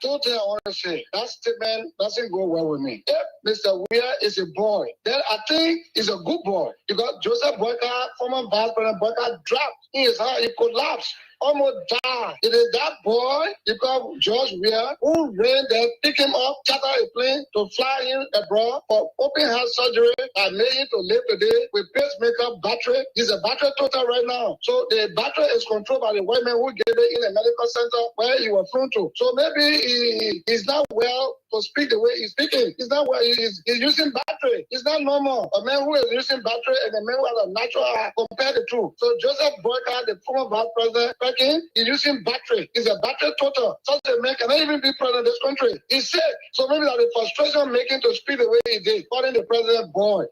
Two things I want to say. That statement doesn't go well with me. If Mr. Weir is a boy, then I think he's a good boy because Joseph Boyka, former Vice President Boyka, dropped in his heart. He collapsed. Almost died. It is that boy, because George Weir, who ran there, pick him up, charter a plane to fly him abroad for open heart surgery that made him to live today with pacemaker battery. He's a battery total right now. So the battery is controlled by the white man who gave it in a medical center where he was flown to. So maybe he's not well to speak the way he's speaking. He's not well. He's using battery. It's not normal. A man who is using battery and a man who has a natural heart, compare the two. So Joseph Boyka, the former vice president, he's using battery. He's a battery total. Such a man cannot even be president of this country. He's sick. So maybe that the frustration making to speak the way he did, calling the president boy.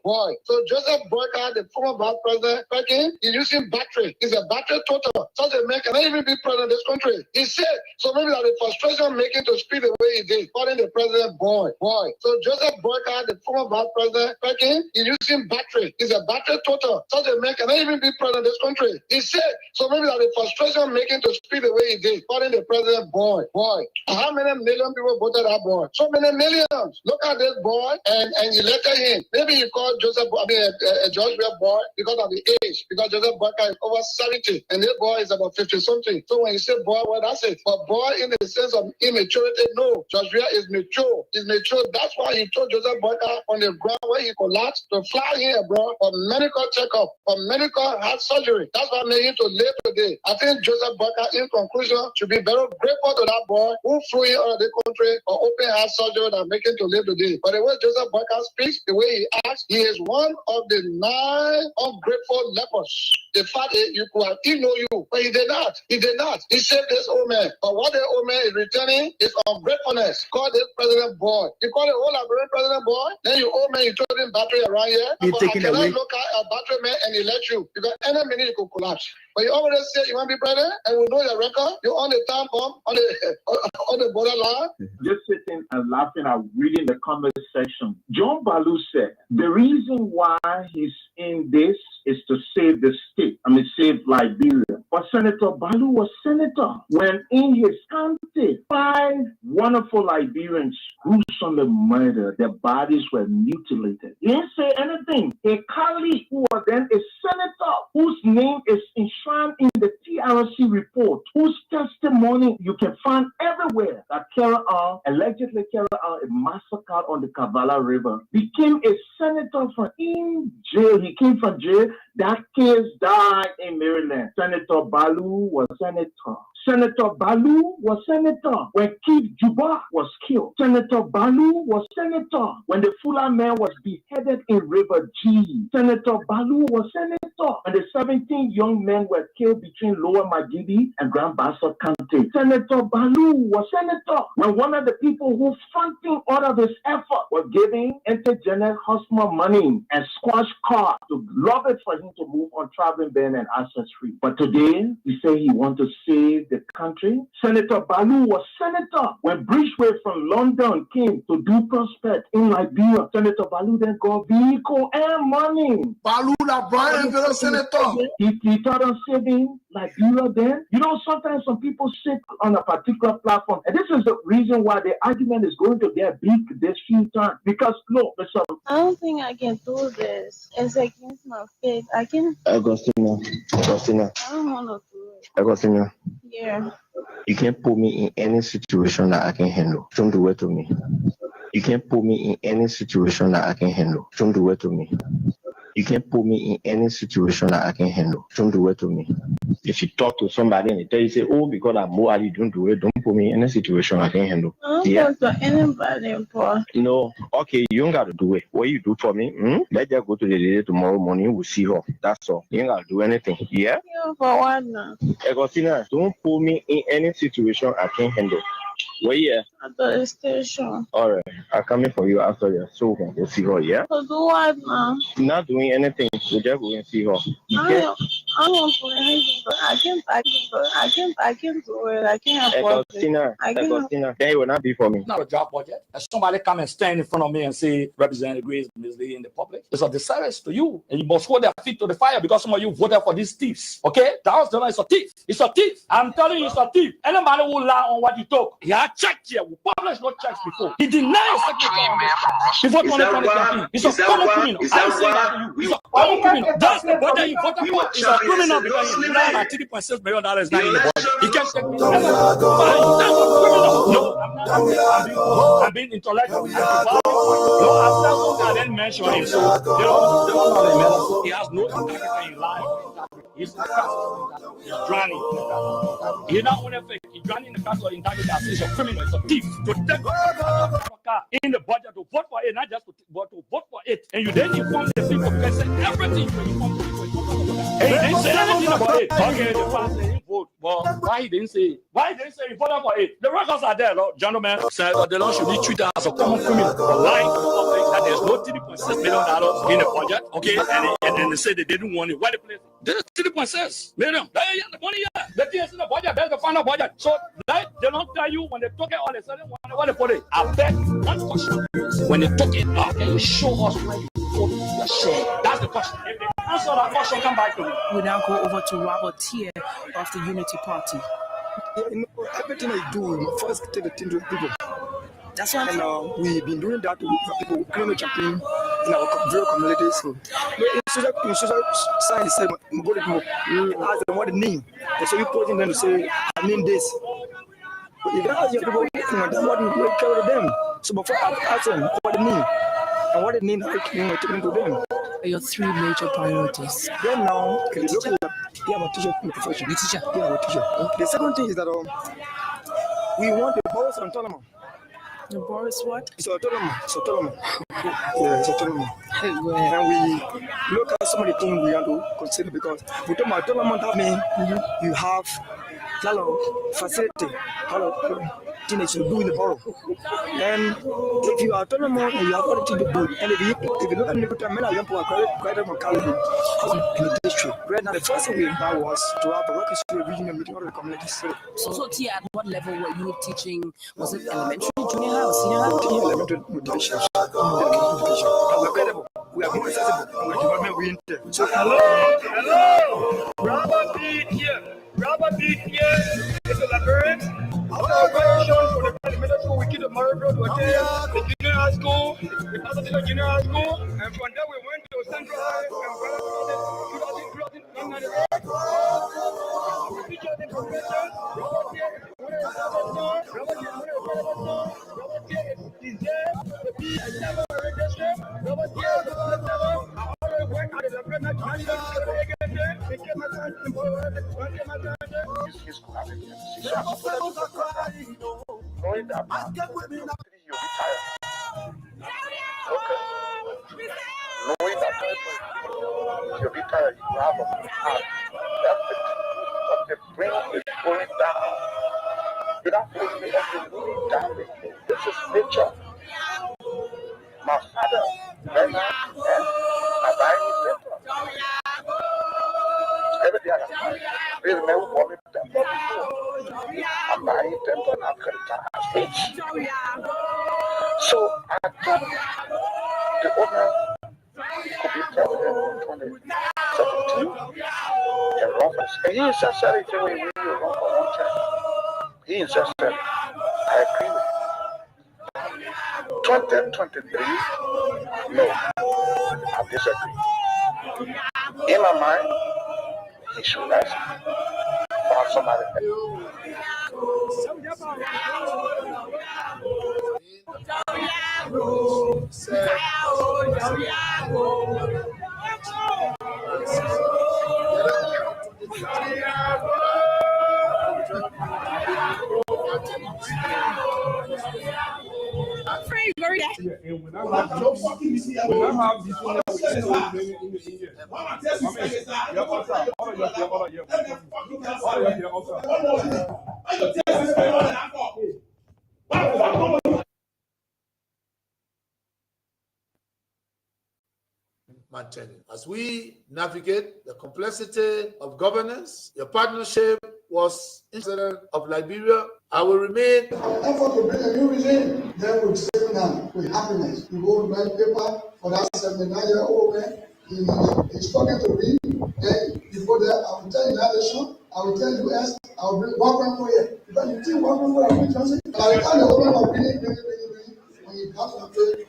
So Joseph Boyka, the former vice president, he's using battery. He's a battery total. Such a man cannot even be president of this country. He's sick. So maybe that the frustration making to speak the way he did, calling the president boy. So Joseph Boyka, the former vice president, he's using battery. He's a battery total. Such a man cannot even be president of this country. He's sick. So maybe that the frustration making to speak the way he did, calling the president boy. How many million people voted that boy? So many millions. Look at this boy and elected him. Maybe you call George Weir boy because of the age, because Joseph Boyka is over 70 and this boy is about 50 something. So when you say boy, well, that's it. But boy in the sense of immaturity, no. George Weir is mature. He's mature. That's why he told Joseph Boyka on the ground where he collapsed to fly him abroad for medical checkup, for medical heart surgery. That's what made him to live today. I think Joseph Boyka, in conclusion, should be very grateful to that boy who flew him out of the country for open heart surgery that make him to live today. But the way Joseph Boyka speaks, the way he acts, he is one of the 9 ungrateful lepers. The fact is, you could have know you, but he did not. He saved this old man. But what the old man is returning is ungratefulness. Call this president boy. You call the whole Liberian president boy, then you old man, you told him battery around here. I cannot look at a battery man and elect you because any minute you could collapse. But you already say you want to be president and we know your record. You're on the time bomb, on the borderline. Just sitting and laughing and reading the comment section. John Balu said the reason why he's in this is to save the state. Save Liberia. But Senator Balu was senator when in his county 5 wonderful Liberians gruesomely murdered. Their bodies were mutilated. He didn't say anything. A colleague who was then a senator whose name is enshrined in the TRC report, whose testimony you can find everywhere, that allegedly carried out a massacre on the Kavala River, became a senator from in jail. He came from jail. That case died in Maryland. Senator Balu was senator. Senator Balu was senator when Keith Juba was killed. Senator Balu was senator when the Fula man was beheaded in River G. Senator Balu was senator when the 17 young men were killed between Lower Magidi and Grand Bassa County. Senator Balu was senator when one of the people who funding all of his effort was giving intergenetic hospital money and squash car to love it for him to move on traveling ban and access free. But today, he say he want to save the country. Senator Balu was senator when Bridgeway from London came to do prospect in Liberia. Senator Balu then got vehicle and money. Balu, that Brian, the senator. He thought on saving Liberia then. You know, sometimes some people sit on a particular platform, and this is the reason why the argument is going to get big this few times. Because, look, I don't think I can do this. It's against my faith. I can. Agostina. I don't want to do it. Agostina. Yeah. You can't put me in any situation that I can handle. Don't do it to me. You can't put me in any situation that I can handle. Don't do it to me. You can't put me in any situation that I can handle. Don't do it to me. If you talk to somebody and they tell you, say, oh, because I'm more, you don't do it, don't put me in any situation I can handle. I don't talk to anybody, boy. No, okay, you don't got to do it. What you do for me, let's just go to the lady tomorrow morning, we'll see her. That's all. You ain't got to do anything. Yeah? Yeah, for what now? Agostina, don't put me in any situation I can handle. Where yeah? At the station. Alright, I'll come in for you after your so we'll see her, yeah? So do what now? Not doing anything. We just go and see her. I can't do it. I can't afford it. Agostina, then it will not be for me. Not a job budget. If somebody come and stand in front of me and say, Representative Grace misleading the public, it's a disservice to you. And you must hold their feet to the fire because some of you voted for these thieves. Okay? That was the one, it's a thief. It's a thief. I'm telling you, it's a thief. Anybody who lie on what he took, he had checked here. We published no checks before. He denied signature on this before 2020. It's a common criminal. I'm saying that to you. It's a common criminal. That's the budget you voted for. It's a criminal because he lied like $3.6 million not in the budget. He can't take me. That's a criminal. No, I'm not. I'm being intellectual. No, I'm not. I didn't mention him. So they don't know him. He has no integrity in life. He's drowning. He's not only fake. He's drowning in the castle of integrity. He's a criminal. He's a thief. To take in the budget to vote for it, not just to vote for it. And you then inform the people because everything you inform the people. And he didn't say anything about it. Okay, the pastor didn't vote. Well, why he didn't say? Why he didn't say he voted for it? The records are there, Lord. Gentlemen said the Lord should be treated as a common criminal for lying to the public that there's no $3.6 million in the budget. Okay, and they said they didn't want it. Why they place it? There's $3.6 million. The money, the thing is in the budget. There's the final budget. So they don't tell you when they took it all of a sudden what they put it. I bet one question: when they took it out, can you show us where you put your share? That's the question. If they answer that question, come back to me. We now go over to Robert Tier of the Unity Party. Everything I do, first tell the thing to people. That's why we've been doing that to people, cleaning campaign in our very communities. So, in social science, say, go to people, ask them what the name. And so you put in them to say, I mean this. But if you ask your people, then what you take care of them. So before I ask them what the name, and what the name, I take them to them. Your three major priorities. Then now, if you look at that, you have a teacher in the profession. Teacher. You have a teacher. The second thing is that we want the boroughs autonomous. The boroughs what? It's autonomous. It's autonomous. Yeah, it's autonomous. And we look at some of the things we have to consider because with autonomous, that means you have facility, things to do in the borough. And if you are autonomous and you have other things to do, and if you look at the people, many of them are quite in the district. Right now, the first thing we had was to have a working regional meeting of the communities. So Tia, at what level were you teaching? Was it elementary, junior high, or senior high? Elementary division. We are more accessible. We are development oriented. So hello, Robert Beat here. Robert Beat here is a librarian. Our organization for the elementary school, we keep the Murray Road Hotel, the junior high school, the Pasadena Junior High School, and from there we went to Central High and 2000, our teachers and professors, Robert here is there, the B and never registered, Robert here, I always went at the librarian, knowing that man, you'll be tired. Okay. Knowing that you'll be tired, you have a heart. That's the truth. But the brain is going down. You don't feel me everything down. This is nature. My father, Bernard, I buy his paper. Every day I have to never call me temple before. I'm buying temple and I'm going to so I thought the owner could be president in 2017 and run for and he insisted he said, we run for one time. He insisted. I agree with him. 2023, no, I disagree. In my mind, he should rest. Find somebody And when I have this one, maintaining. As we navigate the complexity of governance, your partnership was incident of Liberia. I will remain. Our effort to bring a new regime, then we'll settle down with happiness. We go write paper for that 79-year-old man. He's talking to me. Then before that, I will tell United Nations, I will tell US, I will bring one for you. Because you think one for you, Johnson. By the time the woman of bringing, when you come to the place.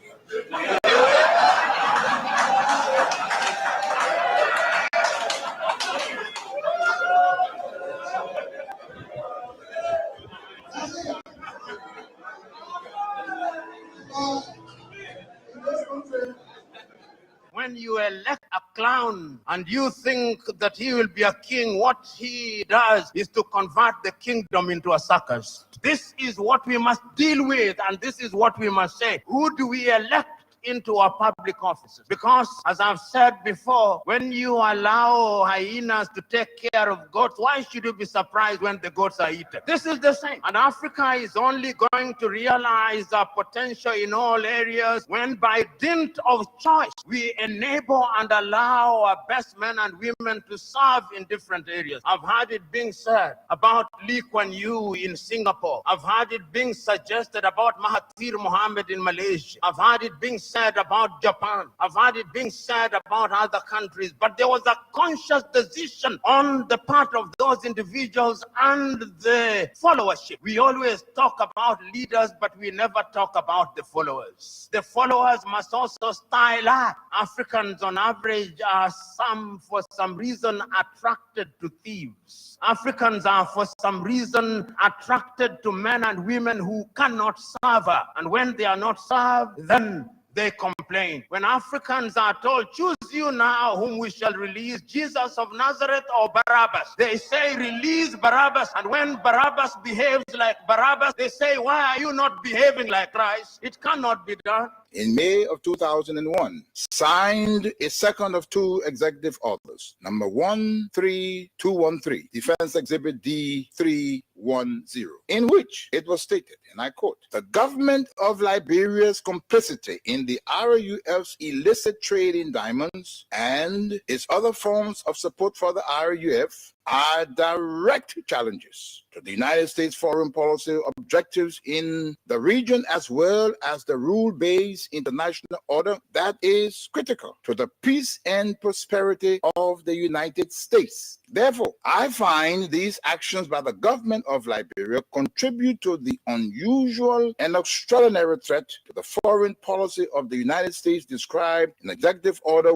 When you elect a clown and you think that he will be a king, what he does is to convert the kingdom into a circus. This is what we must deal with, and this is what we must say. Who do we elect into our public offices? Because, as I've said before, when you allow hyenas to take care of goats, why should you be surprised when the goats are eaten? This is the same. And Africa is only going to realize our potential in all areas when, by dint of choice, we enable and allow our best men and women to serve in different areas. I've heard it being said about Lee Kuan Yew in Singapore. I've heard it being suggested about Mahathir Mohamad in Malaysia. I've heard it being said about Japan. I've heard it being said about other countries, but there was a conscious decision on the part of those individuals and the followership. We always talk about leaders, but we never talk about the followers. The followers must also style up. Africans on average are for some reason attracted to thieves. Africans are for some reason attracted to men and women who cannot serve her. And when they are not served, then they complain. When Africans are told, choose you now whom we shall release, Jesus of Nazareth or Barabbas, they say, release Barabbas. And when Barabbas behaves like Barabbas, they say, why are you not behaving like Christ? It cannot be done. In May of 2001, signed a second of two executive orders, number 13213, Defense Exhibit D310, in which it was stated, and I quote, the government of Liberia's complicity in the RUF's illicit trade in diamonds and its other forms of support for the RUF are direct challenges to the United States foreign policy objectives in the region, as well as the rule-based international order that is critical to the peace and prosperity of the United States. Therefore, I find these actions by the government of Liberia contribute to the unusual and extraordinary threat to the foreign policy of the United States described in Executive Order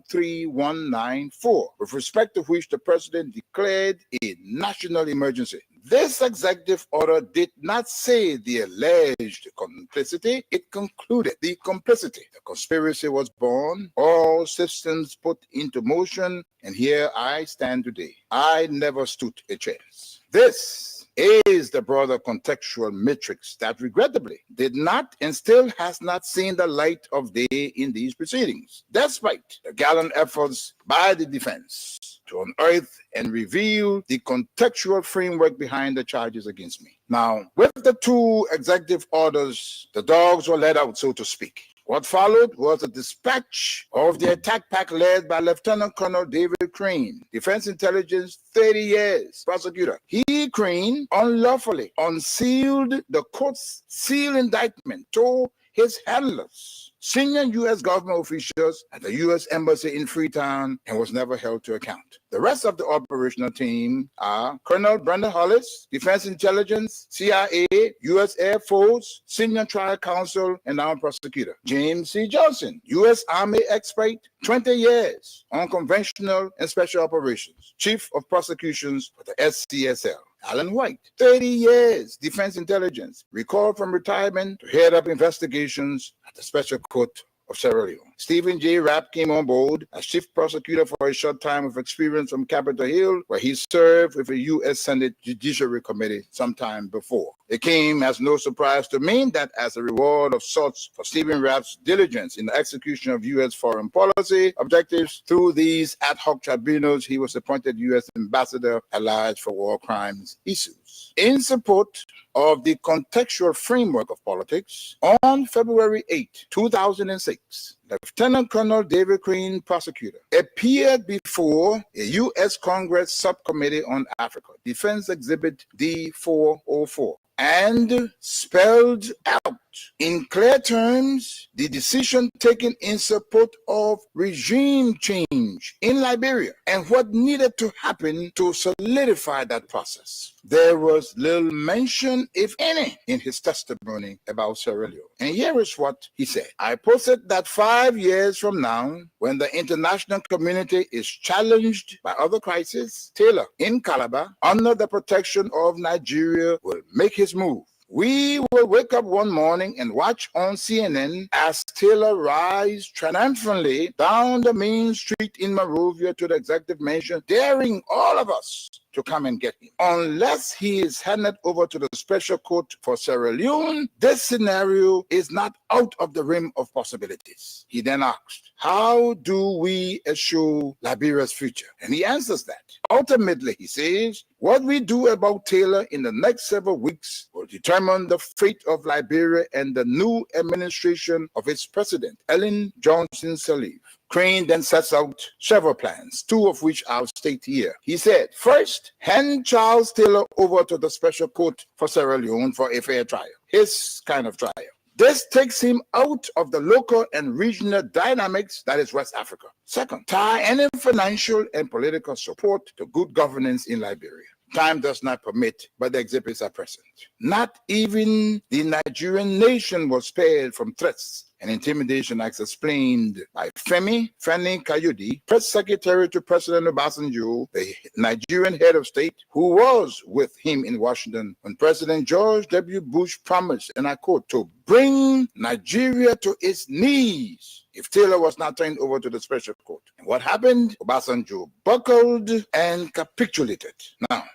13194, with respect to which the President declared a national emergency. This executive order did not say the alleged complicity, it concluded the complicity. The conspiracy was born, all systems put into motion, and here I stand today. I never stood a chance. This is the broader contextual matrix that regrettably did not and still has not seen the light of day in these proceedings, despite the gallant efforts by the defense to unearth and reveal the contextual framework behind the charges against me. Now, with the two executive orders, the dogs were let out, so to speak. What followed was a dispatch of the attack pack led by Lieutenant Colonel David Crane, Defense Intelligence, 30 years, prosecutor. He, Crane, unlawfully unsealed the court's sealed indictment to his handlers, senior U.S. government officials at the U.S. Embassy in Freetown, and was never held to account. The rest of the operational team are Colonel Brenda Hollis, Defense Intelligence, CIA, U.S. Air Force, Senior Trial Counsel, and Armed Prosecutor. James C. Johnson, U.S. Army expert, 20 years on conventional and special operations, Chief of Prosecutions for the SCSL. Alan White, 30 years, Defense Intelligence, recalled from retirement to head up investigations at the Special Court of Sierra Leone. Stephen J. Rapp came on board as chief prosecutor for a short time with experience from Capitol Hill, where he served with a U.S. Senate Judiciary Committee sometime before. It came as no surprise to me that as a reward of sorts for Stephen Rapp's diligence in the execution of U.S. foreign policy objectives through these ad hoc tribunals, he was appointed U.S. Ambassador at large for war crimes issues. In support of the contextual framework of politics, on February 8, 2006, Lieutenant Colonel David Crane, prosecutor, appeared before a U.S. Congress Subcommittee on Africa, Defense Exhibit D404, and spelled out in clear terms the decision taken in support of regime change in Liberia and what needed to happen to solidify that process. There was little mention, if any, in his testimony about Sierra Leone. And here is what he said. I posted that 5 years from now, when the international community is challenged by other crises, Taylor in Calabar, under the protection of Nigeria, will make his move. We will wake up one morning and watch on CNN as Taylor rides triumphantly down the main street in Monrovia to the executive mansion, daring all of us to come and get him. Unless he is handed over to the special court for Sierra Leone, this scenario is not out of the realm of possibilities. He then asked, how do we assure Liberia's future? And he answers that. Ultimately, he says, what we do about Taylor in the next several weeks will determine the fate of Liberia and the new administration of its president, Ellen Johnson Sirleaf. Crane then sets out several plans, two of which I'll state here. He said, first, hand Charles Taylor over to the special court for Sierra Leone for a fair trial, his kind of trial. This takes him out of the local and regional dynamics that is West Africa. Second, tie any financial and political support to good governance in Liberia. Time does not permit, but the exhibits are present. Not even the Nigerian nation was spared from threats and intimidation, as explained by Femi Kayode, press secretary to President Obasanjo, the Nigerian head of state, who was with him in Washington when President George W. Bush promised, and I quote, to bring Nigeria to its knees if Taylor was not turned over to the special court. And what happened? Obasanjo buckled and capitulated. Now,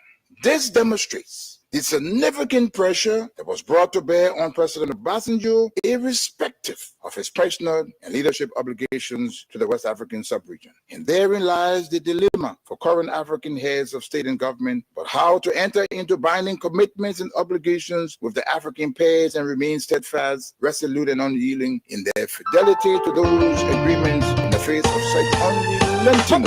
this demonstrates the significant pressure that was brought to bear on President Obasanjo, irrespective of his personal and leadership obligations to the West African sub-region. And therein lies the dilemma for current African heads of state and government, but how to enter into binding commitments and obligations with the African pairs and remain steadfast, resolute, and unyielding in their fidelity to those agreements in the face of such unrelenting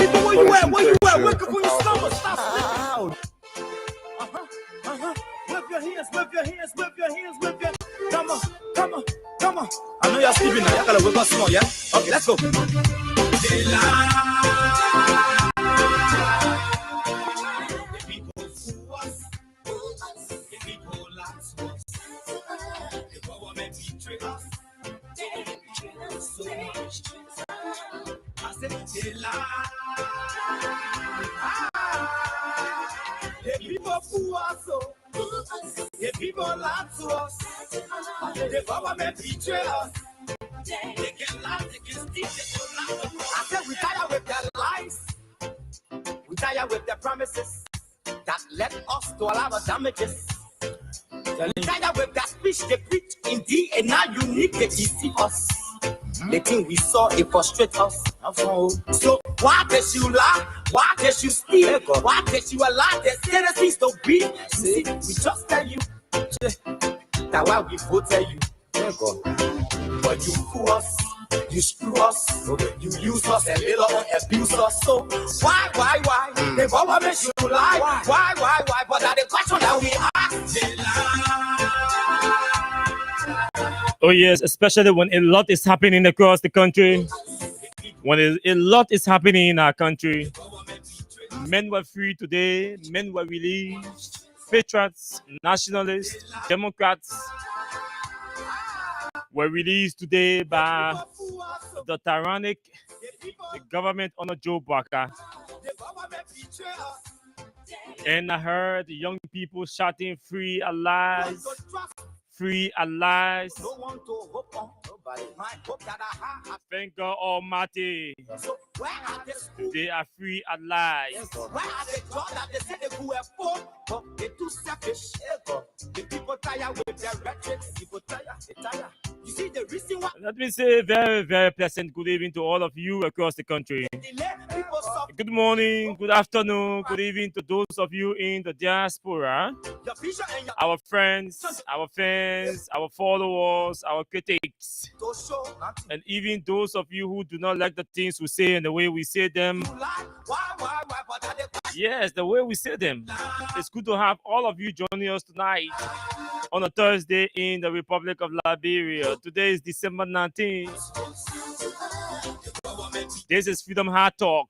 Whip your hands, whip your hands, whip your hands, whip your come on, come on, come on. I know y'all sleeping now. Y'all gotta whip us more, yeah? Okay, let's go. The people fool us. The people lie to us. The government betray us. So much. I said they lie. The people fool us. The people lie to us. The government betray us. They can lie, they can steal, they can lie. I said we tired with their lies. We tired with their promises that led us to all our damages. We tired with that speech they preach in thee, and now you need to deceive us. The thing we saw, it frustrates us. So why did you lie? Why did you steal? Why did you allow the citizens to be? See, we just tell you that why we voted you. But you fool us, you screw us, you use us and later on abuse us. So why? The government should lie. Why? But that the question that we ask. Oh yes, especially when a lot is happening across the country. When a lot is happening in our country. Men were free today, men were released. Patriots, nationalists, Democrats were released today by the tyrannic government under Joe Baka. And I heard young people shouting, free allies, free allies. Thank God Almighty. They are free allies. Where are the God that they said they could afford? But they're too selfish. The people tired with their rhetoric. People tired. Let me say very, very pleasant good evening to all of you across the country. Good morning, good afternoon, good evening to those of you in the diaspora, our friends, our fans, our followers, our critics, and even those of you who do not like the things we say and the way we say them. Yes, the way we say them. It's good to have all of you joining us tonight on a Thursday in the Republic of Liberia. Today is December 19th. This is Freedom Hard Talk.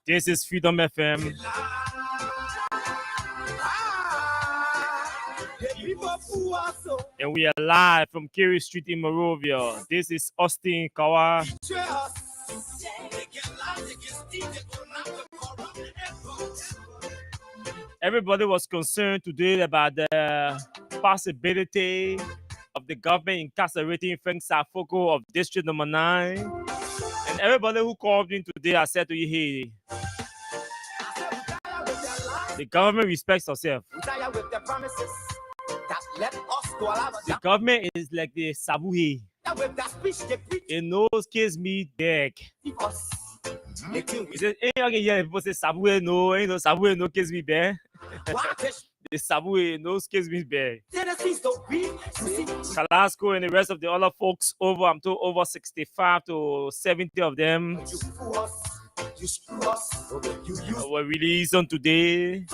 This is Freedom FM. And we are live from Kerry Street in Monrovia. This is Austin Kawa. Everybody was concerned today about the possibility of the government incarcerating Frank Safoko of District Number 9. And everybody who called in today, I said to you, hey, the government respects herself. The government is like the Sabuhe. It knows kids meet back. He said, hey, yeah, people say Sabuhe no, ain't no Sabuhe no kids meet back. The Sabuhe knows kids meet back. Kalasco and the rest of the other folks I'm told over 65 to 70 of them were released on today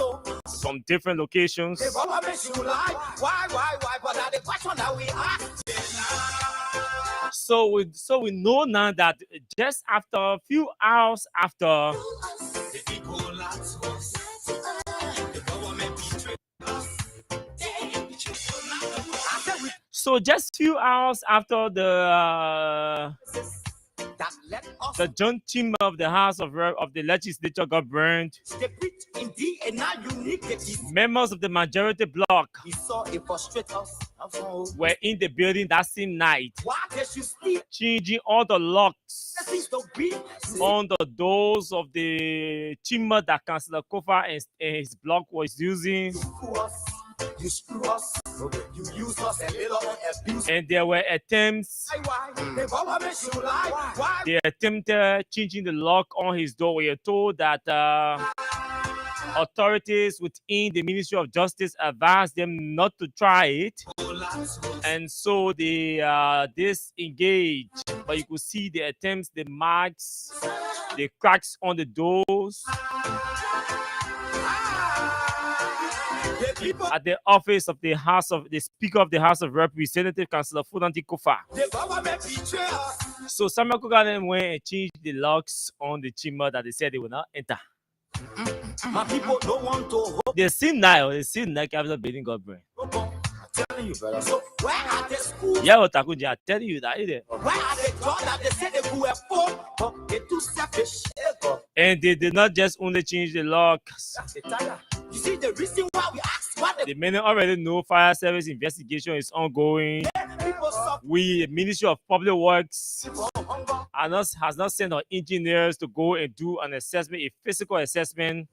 from different locations. So we know now that just after a few hours after just few hours after the joint chamber of the House of the Legislature got burned, members of the majority bloc were in the building that same night, changing all the locks on the doors of the chamber that Councillor Kofa and his bloc was using. You screw us, you use us a little abuse. And there were attempts. They attempted changing the lock on his door. We are told that authorities within the Ministry of Justice advised them not to try it, and so they disengaged. But you could see the attempts, the marks, the cracks on the doors. At the office of the Speaker of the House of Representatives, Councillor Fudanti Kofa. So Samuel Koga went and changed the locks on the chamber that they said they will not enter. My people don't want to. They seem like after building got burned. Telling you, brother. So where are the schools? Yeah, I'm telling you that. Where are the jobs that they say they could afford? But they're too selfish. And they did not just only change the locks. You see the reason why we asked what the men already know fire service investigation is ongoing. We, Ministry of Public Works, has not sent our engineers to go and do an assessment, a physical assessment.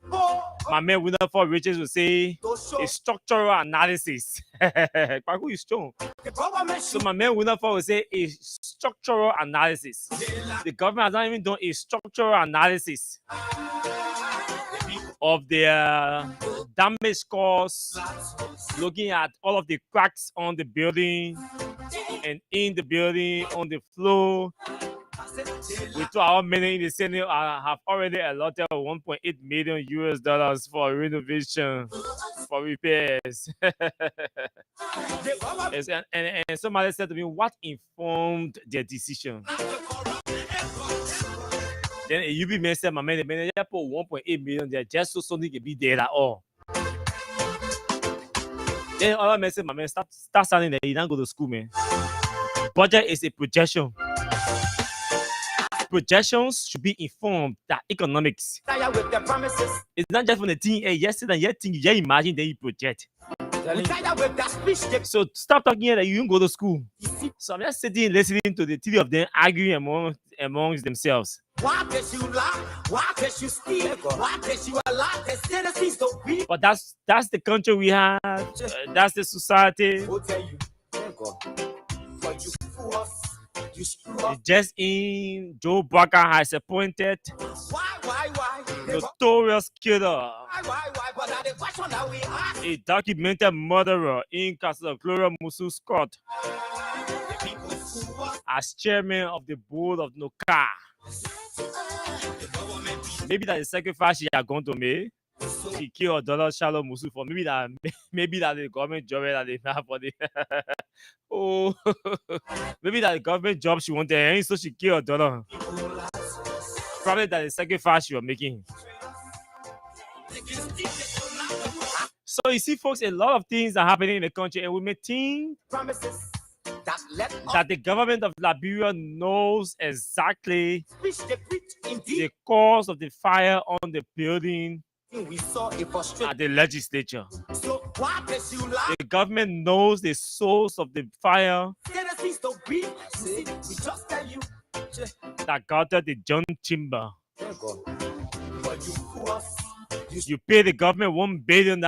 My man Winterford Richards will say a structural analysis. So my man Winterford will say a structural analysis. The government has not even done a structural analysis of their damage caused, looking at all of the cracks on the building and in the building, on the floor. We told our men in the Senate have already allotted $1.8 million for renovation, for repairs. and somebody said to me, what informed their decision? Then a UB man said, my man, the manager put 1.8 million there just so something can be there at all. Then other man said, my man, start standing there. You don't go to school, man. Budget is a projection. Projections should be informed that economics. It's not just from the thing, hey, yesterday, you think you imagine that you project. So stop talking here that you don't go to school. So I'm just sitting listening to the three of them arguing amongst themselves. Why did you lie? Why did you steal? Why did you allow the citizens to be? But that's the country we have. That's the society. Just in, Joe Barker has appointed notorious killer, a documented murderer in Castle Gloria Musu Scott, as chairman of the board of NOCA. Maybe that is the sacrifice she are going to make. She killed her daughter Shalom Musu for maybe that the government job that they have for the oh maybe that the government job she wanted, and so she killed her daughter. Probably that is the sacrifice she was making. So you see, folks, a lot of things are happening in the country, and we may think that the government of Liberia knows exactly the cause of the fire on the building at the legislature. The government knows the source of the fire that got at the John Chamber. You pay the government $1 billion.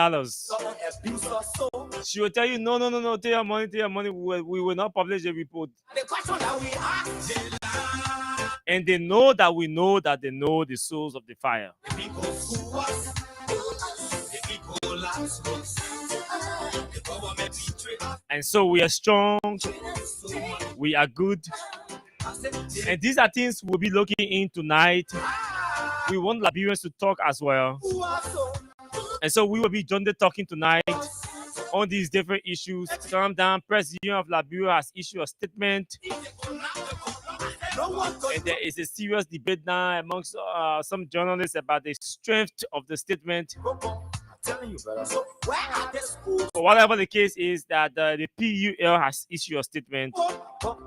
She will tell you, no, take your money. We will not publish the report. And they know that we know that they know the source of the fire. And so we are strong, we are good. And these are things we'll be looking in tonight. We want Liberians to talk as well. And so we will be jointly talking tonight on these different issues. Calm down. President of Liberia has issued a statement. And there is a serious debate now amongst some journalists about the strength of the statement. But whatever the case is, that the PUL has issued a statement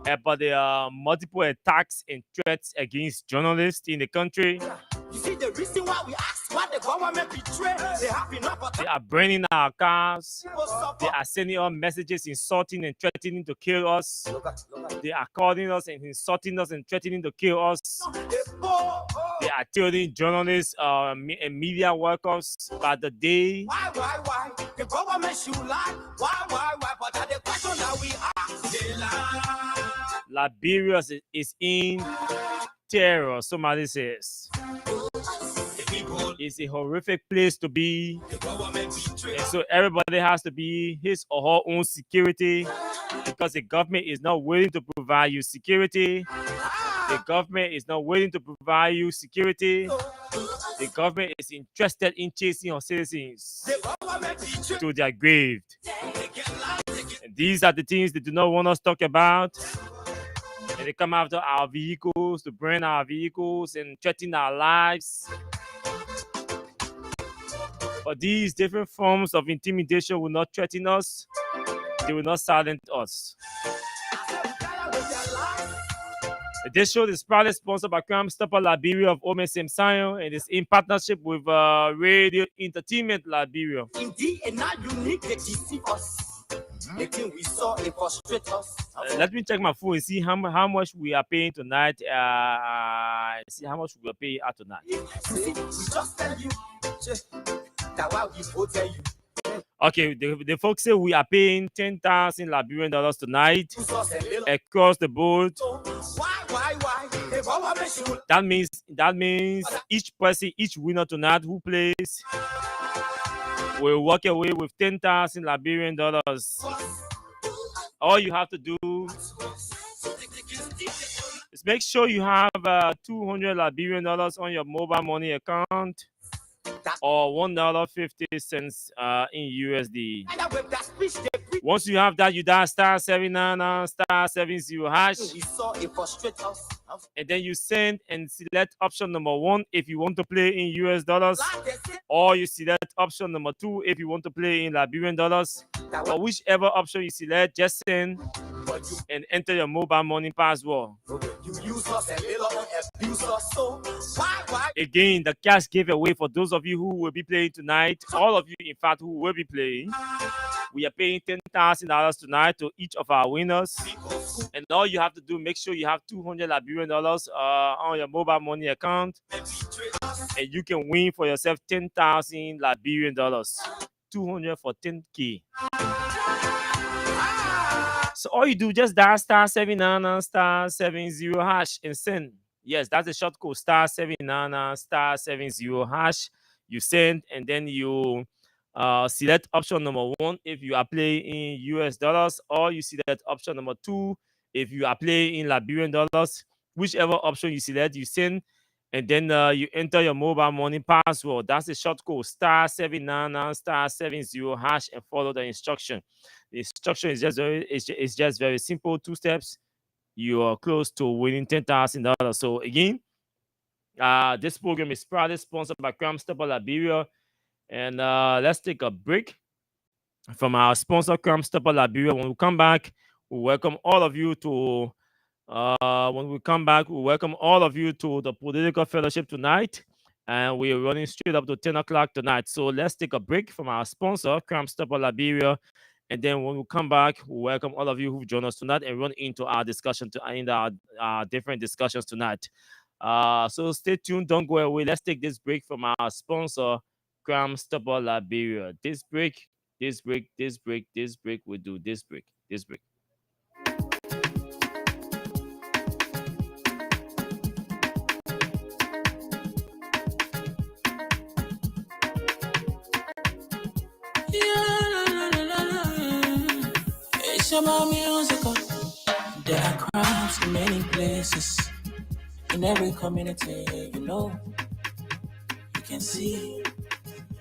about the multiple attacks and threats against journalists in the country. You see the reason why we ask why the government betray. They are burning our cars. They are sending us messages insulting and threatening to kill us. They are calling us and insulting us and threatening to kill us. They are telling journalists and media workers about the day. Why? The government should lie. Why? But that the question that we ask, they lie. Liberia is in terror, somebody says. It's a horrific place to be. And so everybody has to be his or her own security, because the government is not willing to provide you security. The government is not willing to provide you security. The government is interested in chasing our citizens to their grave. And these are the things they do not want us to talk about. And they come after our vehicles, to burn our vehicles and threaten our lives. But these different forms of intimidation will not threaten us. They will not silence us. This show is proudly sponsored by Crime Stopper Liberia of Ome Simsayo and is in partnership with Radio Entertainment Liberia. Indeed, and not unique, they deceive us. The thing we saw, it frustrates us. Let me check my phone and see how much we are paying tonight. See how much we are paying out tonight. We just tell you that why we vote tell you. Okay, the folks say we are paying 10,000 Liberian dollars tonight across the board. Why? That means each person, each winner tonight who plays will walk away with 10,000 Liberian dollars. All you have to do is make sure you have 200 Liberian dollars on your mobile money account, or $1.50 in USD. Once you have that, you dial *799 *70#, and then you send and select option number 1 if you want to play in US dollars, or you select option number 2 if you want to play in Liberian dollars. Or whichever option you select, just send and enter your mobile money password. Again, the cash giveaway for those of you who will be playing tonight, all of you in fact who will be playing, we are paying $10,000 tonight to each of our winners. And all you have to do, make sure you have 200 Liberian dollars on your mobile money account, and you can win for yourself 10,000 Liberian dollars. 200 for 10K. So all you do, just dial *799 *70# and send. Yes, that's the short code, *799 *70#. You send, and then you select option number 1 if you are playing in US dollars, or you select option number 2 if you are playing in Liberian dollars. Whichever option you select, you send, and then you enter your mobile money password. That's the short code, *799 *70#, and follow the instruction. The instruction is just very simple. 2 steps. You are close to winning $10,000. So again, this program is proudly sponsored by Crime Stopper Liberia. And let's take a break from our sponsor, Crime Stopper Liberia. When we come back, we welcome all of you to the political fellowship tonight. And we're running straight up to 10 o'clock tonight. So let's take a break from our sponsor, Crime Stopper Liberia. And then when we come back, we welcome all of you who've joined us tonight and run into our discussion our different discussions tonight. So stay tuned, don't go away. Let's take this break from our sponsor, Crime Stopper Liberia. This break, we do this break. It's about music. There are crimes in many places. In every community, you can see.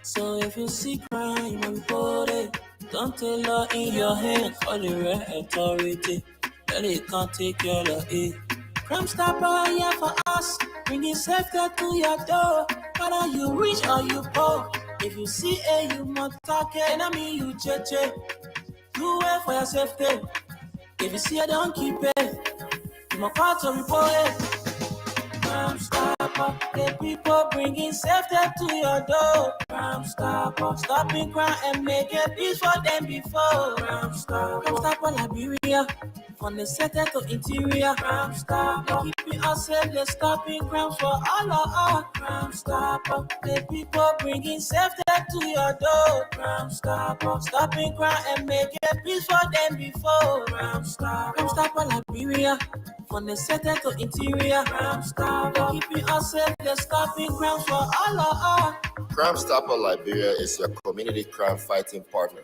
So if you see crime, report it. Don't take law in your hand, call the right authority. Then they can't take care of it. Crime Stopper here for us, bringing safety to your door. Whether you rich or you poor, if you see a human talking, enemy you cheche. Do it for your safety. If you see a don't keep it. You must call to report it. Crime Stopper, the people bringing safety to your door. Crime Stopper, stopping crime and making peace for them before. Crime Stopper Liberia, from the center to interior. Crime Stopper, keeping us safe, they're stopping crimes for all of us. Crime Stopper, the people bringing safety to your door. Crime Stopper, stopping crime and making peace for them before. Crime Stopper Liberia, from the center to interior. Crime Stopper, keeping us safe, they're stopping crimes for all of us. Crime Stopper Liberia is your community crime fighting partner.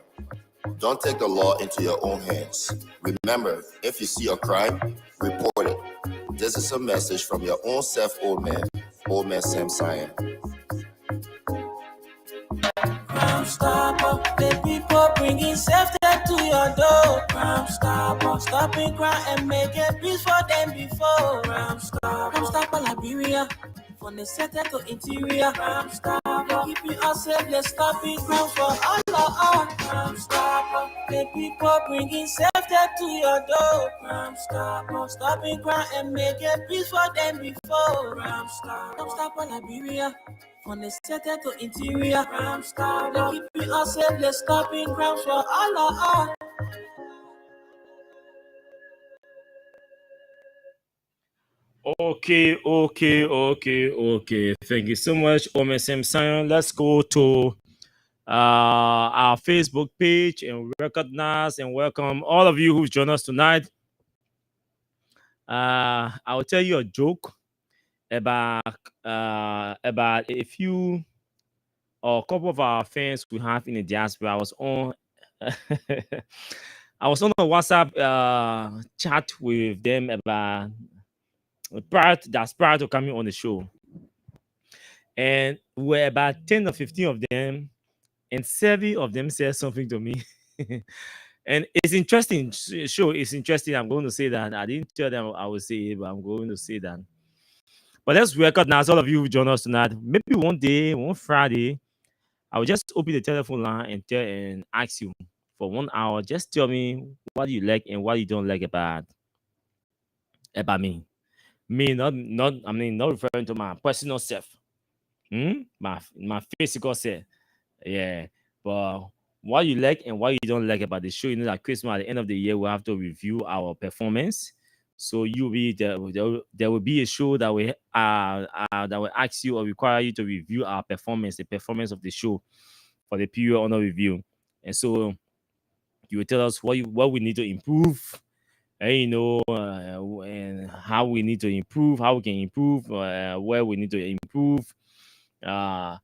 Don't take the law into your own hands. Remember, if you see a crime, report it. This is a message from your own self, old man Sam Cyan. Crime Stopper, the people bringing safety to your door. Crime Stopper, stopping crime and making peace for them before. Crime Stopper Liberia, from the center to interior. Crime Stopper, keeping us safe, they're stopping crime for all of us. Crime Stopper, the people bringing safety to your door. Crime Stopper, stopping crime and making peace for them before. Crime Stopper Liberia, from the center to interior. Crime Stopper, keeping us safe, they're stopping crimes for all of us. Okay. Thank you so much, OMSM Sion. Let's go to our Facebook page and recognize and welcome all of you who've joined us tonight. I will tell you a joke about a few or a couple of our fans we have in the diaspora. I was on a WhatsApp chat with them about prior to coming on the show. And we're about 10 or 15 of them, and 7 of them said something to me. And it's interesting. Sure, it's interesting. I'm going to say that. I didn't tell them I would say it, but I'm going to say that. But let's recognize all of you who join us tonight. Maybe one day, one Friday, I will just open the telephone line and ask you for 1 hour. Just tell me what you like and what you don't like about me. Me, not referring to my personal self. My physical self. Yeah. But what you like and what you don't like about the show, that Christmas at the end of the year, we'll have to review our performance. So there will be a show that will ask you or require you to review our performance, the performance of the show for the period under review. And so you will tell us what we need to improve and how we need to improve, how we can improve, where we need to improve. How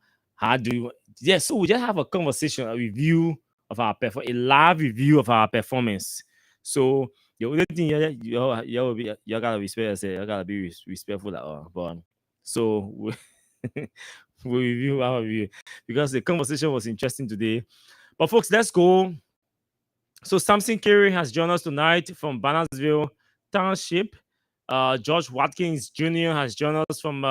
do you, yeah, so we just have a conversation, a review of our a live review of our performance. So the only thing you gotta respect yourself, you gotta be respectful at all. But so we review our review because the conversation was interesting today. But folks, let's go. So Samson Carey has joined us tonight from Bannersville Township. George Watkins Jr. has joined us from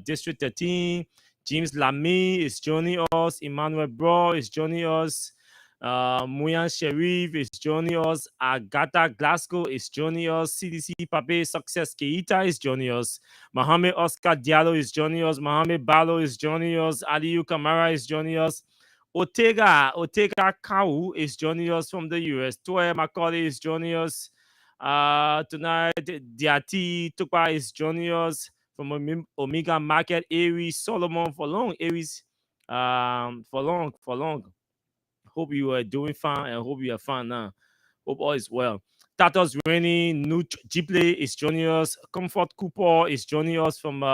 District 13. James Lamy is joining us. Emmanuel Bro is joining us. Muyan Sharif is joining us. Agatha Glasgow is joining us. CDC Pape Success Keita is joining us. Mohamed Oscar Diallo is joining us. Mohamed Balo is joining us. Aliyu Kamara is joining us. Otega Kau is joining us from the US. Toya Macaulay is joining us tonight. Diati Tukpa is joining us from Omega Market. Aries Solomon for long. Aries for long. Hope you are doing fine and hope you are fine now. Hope all is well. Tatos Rainy Nuch Jipley is joining us. Comfort Cooper is joining us from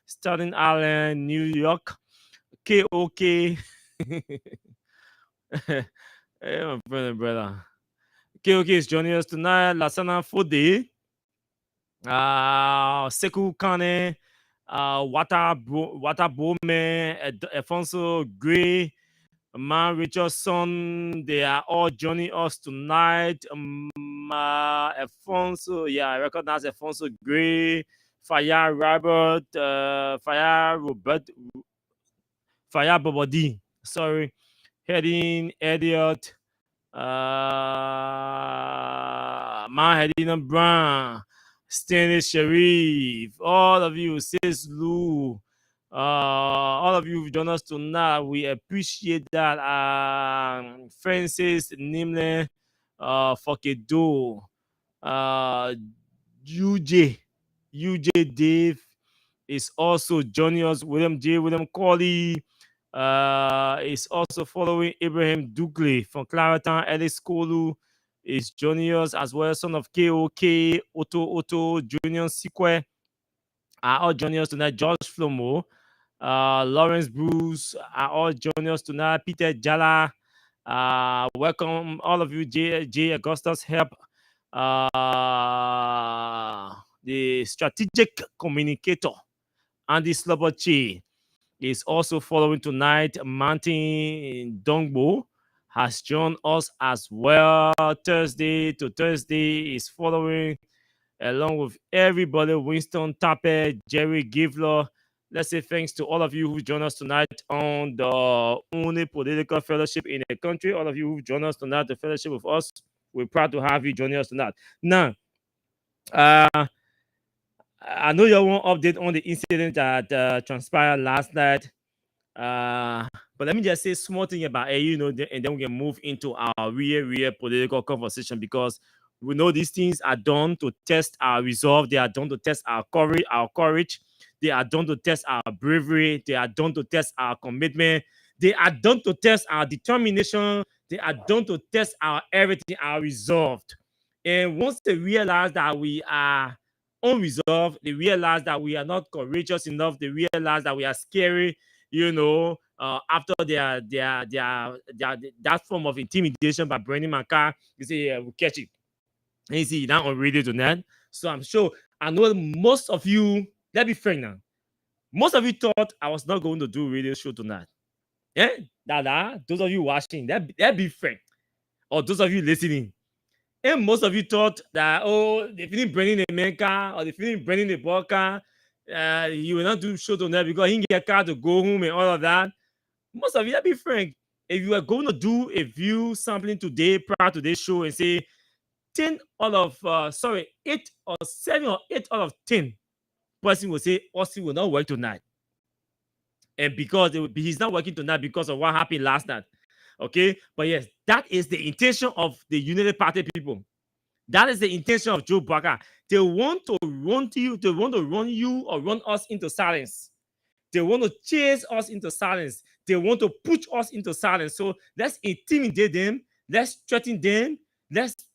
Staten Island, New York. KOK. Hey, my friend and brother. KOK is joining us tonight. Lasana Fode. Sekou Kane. Wata Bowman. Alfonso Gray. Man Richardson. They are all joining us tonight. Alfonso. Yeah, I recognize Alfonso Gray. Fire Robert. Fire Robert. Fire Bobodi. Sorry. Heading Elliot. Mahedina Brown, Stanley Sharif, all of you, Sis Lou, all of you who joined us tonight. We appreciate that. Francis Nimle, Fokedo, UJ Dave is also joining us. William Corley is also following. Abraham Dugley from Clarendon. Ellis Kolu is joining us as well. Son of KOK, Otto, Junior Sikwe are all joining us tonight. George Flomo, Lawrence Bruce are all joining us tonight. Peter Jala, welcome all of you. J. Augustus Help, the strategic communicator, Andy Slobochi is also following tonight. Martin Dongbo has joined us as well. Thursday to Thursday is following along with everybody. Winston Tappe, Jerry Givler. Let's say thanks to all of you who joined us tonight on the only political fellowship in the country. All of you who joined us tonight, the fellowship with us. We're proud to have you joining us tonight. Now, I know you want update on the incident that transpired last night. But let me just say small thing about it, and then we can move into our real political conversation, because we know these things are done to test our resolve. They are done to test our courage. They are done to test our bravery. They are done to test our commitment. They are done to test our determination. They are done to test our everything, our resolve. And once they realize that we are unresolved, they realize that we are not courageous enough, they realize that we are scary, after that form of intimidation by Brendan McCarr, you say, yeah, we'll catch it. And you see, you're not on radio tonight. So I know most of you, let's be frank now, most of you thought I was not going to do a radio show tonight. Yeah? Those of you watching, that be frank. Or those of you listening. And most of you thought that, they feeling Brendan America, or they feeling Brendan the Walker, you will not do show tonight because he can get a car to go home and all of that. Most of you, let's be frank. If you are going to do a view sampling today, prior to this show, and say 8 or 7 or 8 out of 10, person will say Austin will not work tonight. And because he's not working tonight because of what happened last night. Okay? But yes, that is the intention of the United Party people. That is the intention of Joe Barker. They want to run you, they want to run you or run us into silence. They want to chase us into silence. They want to push us into silence. So let's intimidate them. Let's threaten them. Let's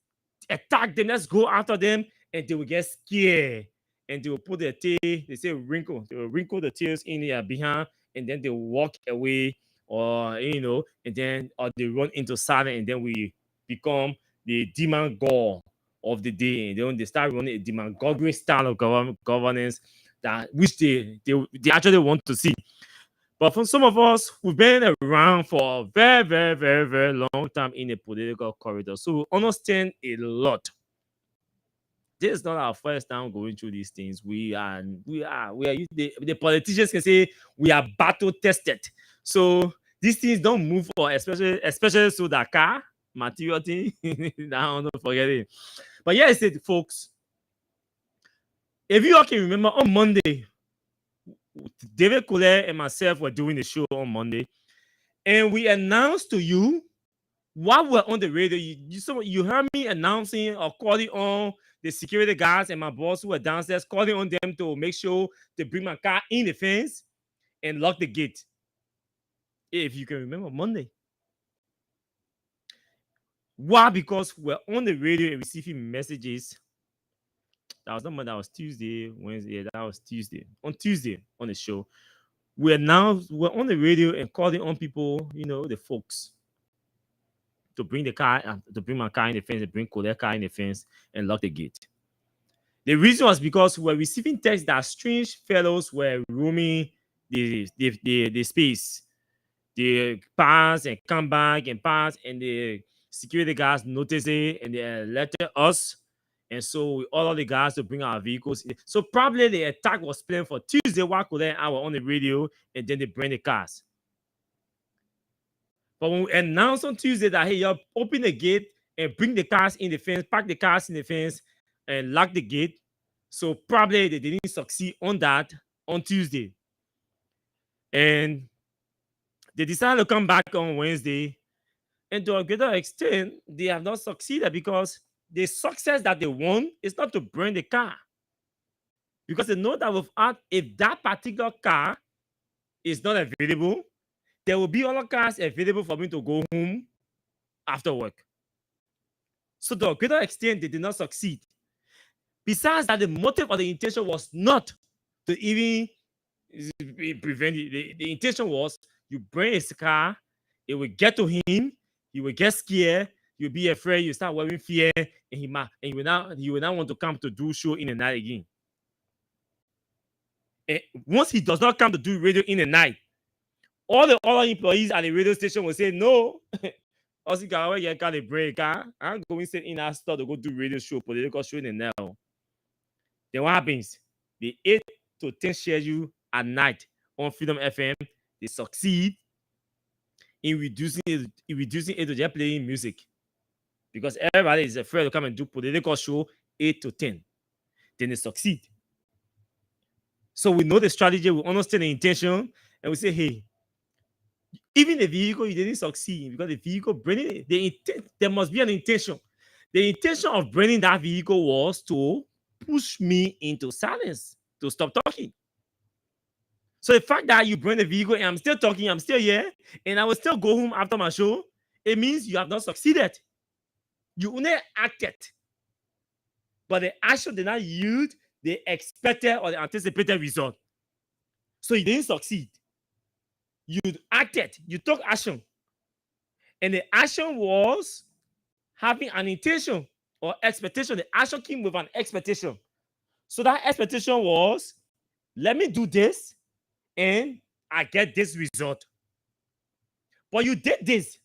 attack them, let's go after them, and they will get scared. And they will put their tail, they say wrinkle, they will wrinkle the tails in their behind, and then they walk away, or and then or they run into silence, and then we become the demon god of the day. And then they start running a demagoguery style of governance that which they actually want to see. But for some of us, we've been around for a very, very, very, very long time in the political corridor, so we understand a lot. This is not our first time going through these things. The politicians can say we are battle tested. So these things don't move for especially so that car material thing. Don't forget it. But yeah, I said, folks, if you all can remember on Monday, David Colette and myself were doing the show on Monday, and we announced to you while we're on the radio. You heard me announcing or calling on the security guards and my boss who were downstairs, calling on them to make sure to bring my car in the fence and lock the gate. If you can remember Monday. Why? Because we're on the radio and receiving messages. That was not Monday, that was Tuesday, Wednesday. That was Tuesday. On Tuesday on the show, we're on the radio and calling on people, the folks, to bring my car in the fence, to bring their car in the fence and lock the gate. The reason was because we're receiving texts that strange fellows were roaming the space. They pass and come back and pass, and the security guards notice it and they alerted us. And so we ordered the guys to bring our vehicles in. So probably the attack was planned for Tuesday while Colette and I were on the radio, and then they bring the cars. But when we announced on Tuesday that, hey, y'all open the gate and bring the cars in the fence, park the cars in the fence, and lock the gate. So probably they didn't succeed on that on Tuesday. And they decided to come back on Wednesday. And to a greater extent, they have not succeeded because the success that they want is not to burn the car. Because they know that if that particular car is not available, there will be other cars available for me to go home after work. So to a greater extent, they did not succeed. Besides that, the motive or the intention was not to even prevent it. The intention was you bring his car, it will get to him, he will get scared, you'll be afraid, you start wearing fear, and he will now want to come to do show in the night again. And once he does not come to do radio in the night, all the other employees at the radio station will say, no, I'm going to sit in our store to go do radio show, political show in the night. Then what happens? The 8 to 10 schedule at night on Freedom FM, they succeed in reducing it to just playing music. Because everybody is afraid to come and do political show 8 to 10. Then they succeed. So we know the strategy, we understand the intention, and we say, hey, even the vehicle, you didn't succeed because the vehicle burning, there must be an intention. The intention of burning that vehicle was to push me into silence, to stop talking. So the fact that you burn the vehicle and I'm still talking, I'm still here, and I will still go home after my show, it means you have not succeeded. You only acted. But the action did not yield the expected or the anticipated result. So you didn't succeed. You acted, you took action. And the action was having an intention or expectation. The action came with an expectation. So that expectation was, let me do this and I get this result. But you did this,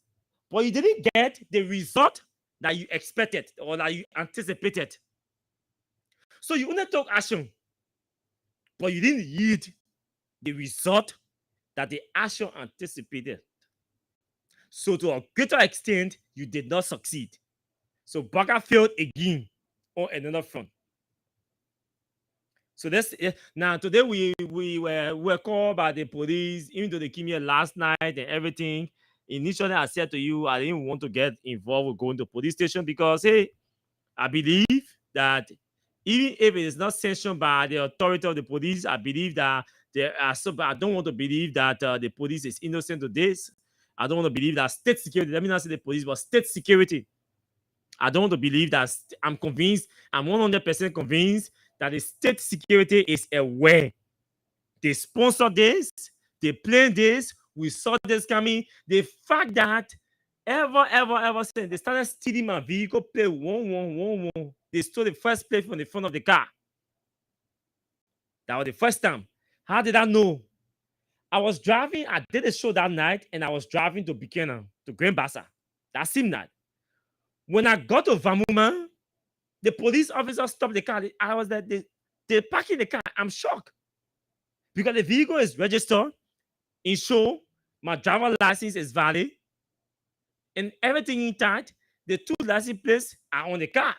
but you didn't get the result that you expected or that you anticipated. So you only took action, but you didn't yield the result that the action anticipated. So to a greater extent, you did not succeed. So Baga failed again on another front. So that's now today we were called by the police, even though they came here last night and everything. Initially, I said to you, I didn't want to get involved with going to police station because, hey, I believe that even if it is not sanctioned by the authority of the police, I believe that there are some. I don't want to believe that the police is innocent to this. I don't want to believe that state security, let me not say the police, but state security I don't want to believe that. I'm convinced, I'm 100% convinced that the state security is aware. They sponsor this, they plan this, we saw this coming. The fact that ever since they started stealing my vehicle plate 1111, they stole the first plate from the front of the car. That was the first time. How did I know? I was driving, I did a show that night, and I was driving to Buchanan, to Grand Bassa. That same night. When I got to Vamuma, the police officer stopped the car. I was there, they parking the car. I'm shocked. Because the vehicle is registered, insured, my driver license is valid, and everything intact. The two license plates are on the car.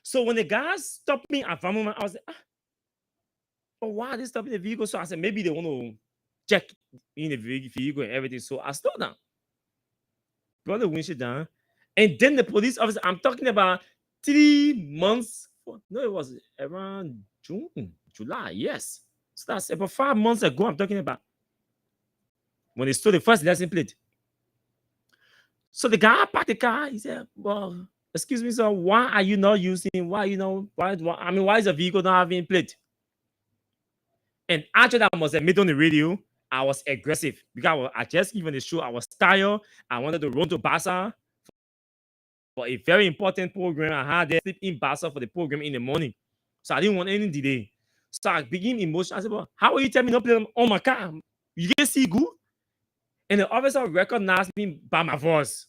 So when the guys stopped me at Vamuma, I was like, but why are they stopping the vehicle? So I said, maybe they want to check in the vehicle and everything. So I slowed down, brought the windshield down, and then the police officer, I'm talking about 3 months, no, it was around June, July, yes. So that's about 5 months ago I'm talking about, when they stole the first license plate. So the guy parked the car. He said, well, excuse me, sir, why are you not using, why is the vehicle not having plate? And actually, I must admit on the radio, I was aggressive because I just even the show, I was tired. I wanted to run to Bassa for a very important program. I had to sleep in Bassa for the program in the morning. So I didn't want any delay. So I became emotional. I said, well, how will you tell me not play on my car? You can see good? And the officer recognized me by my voice.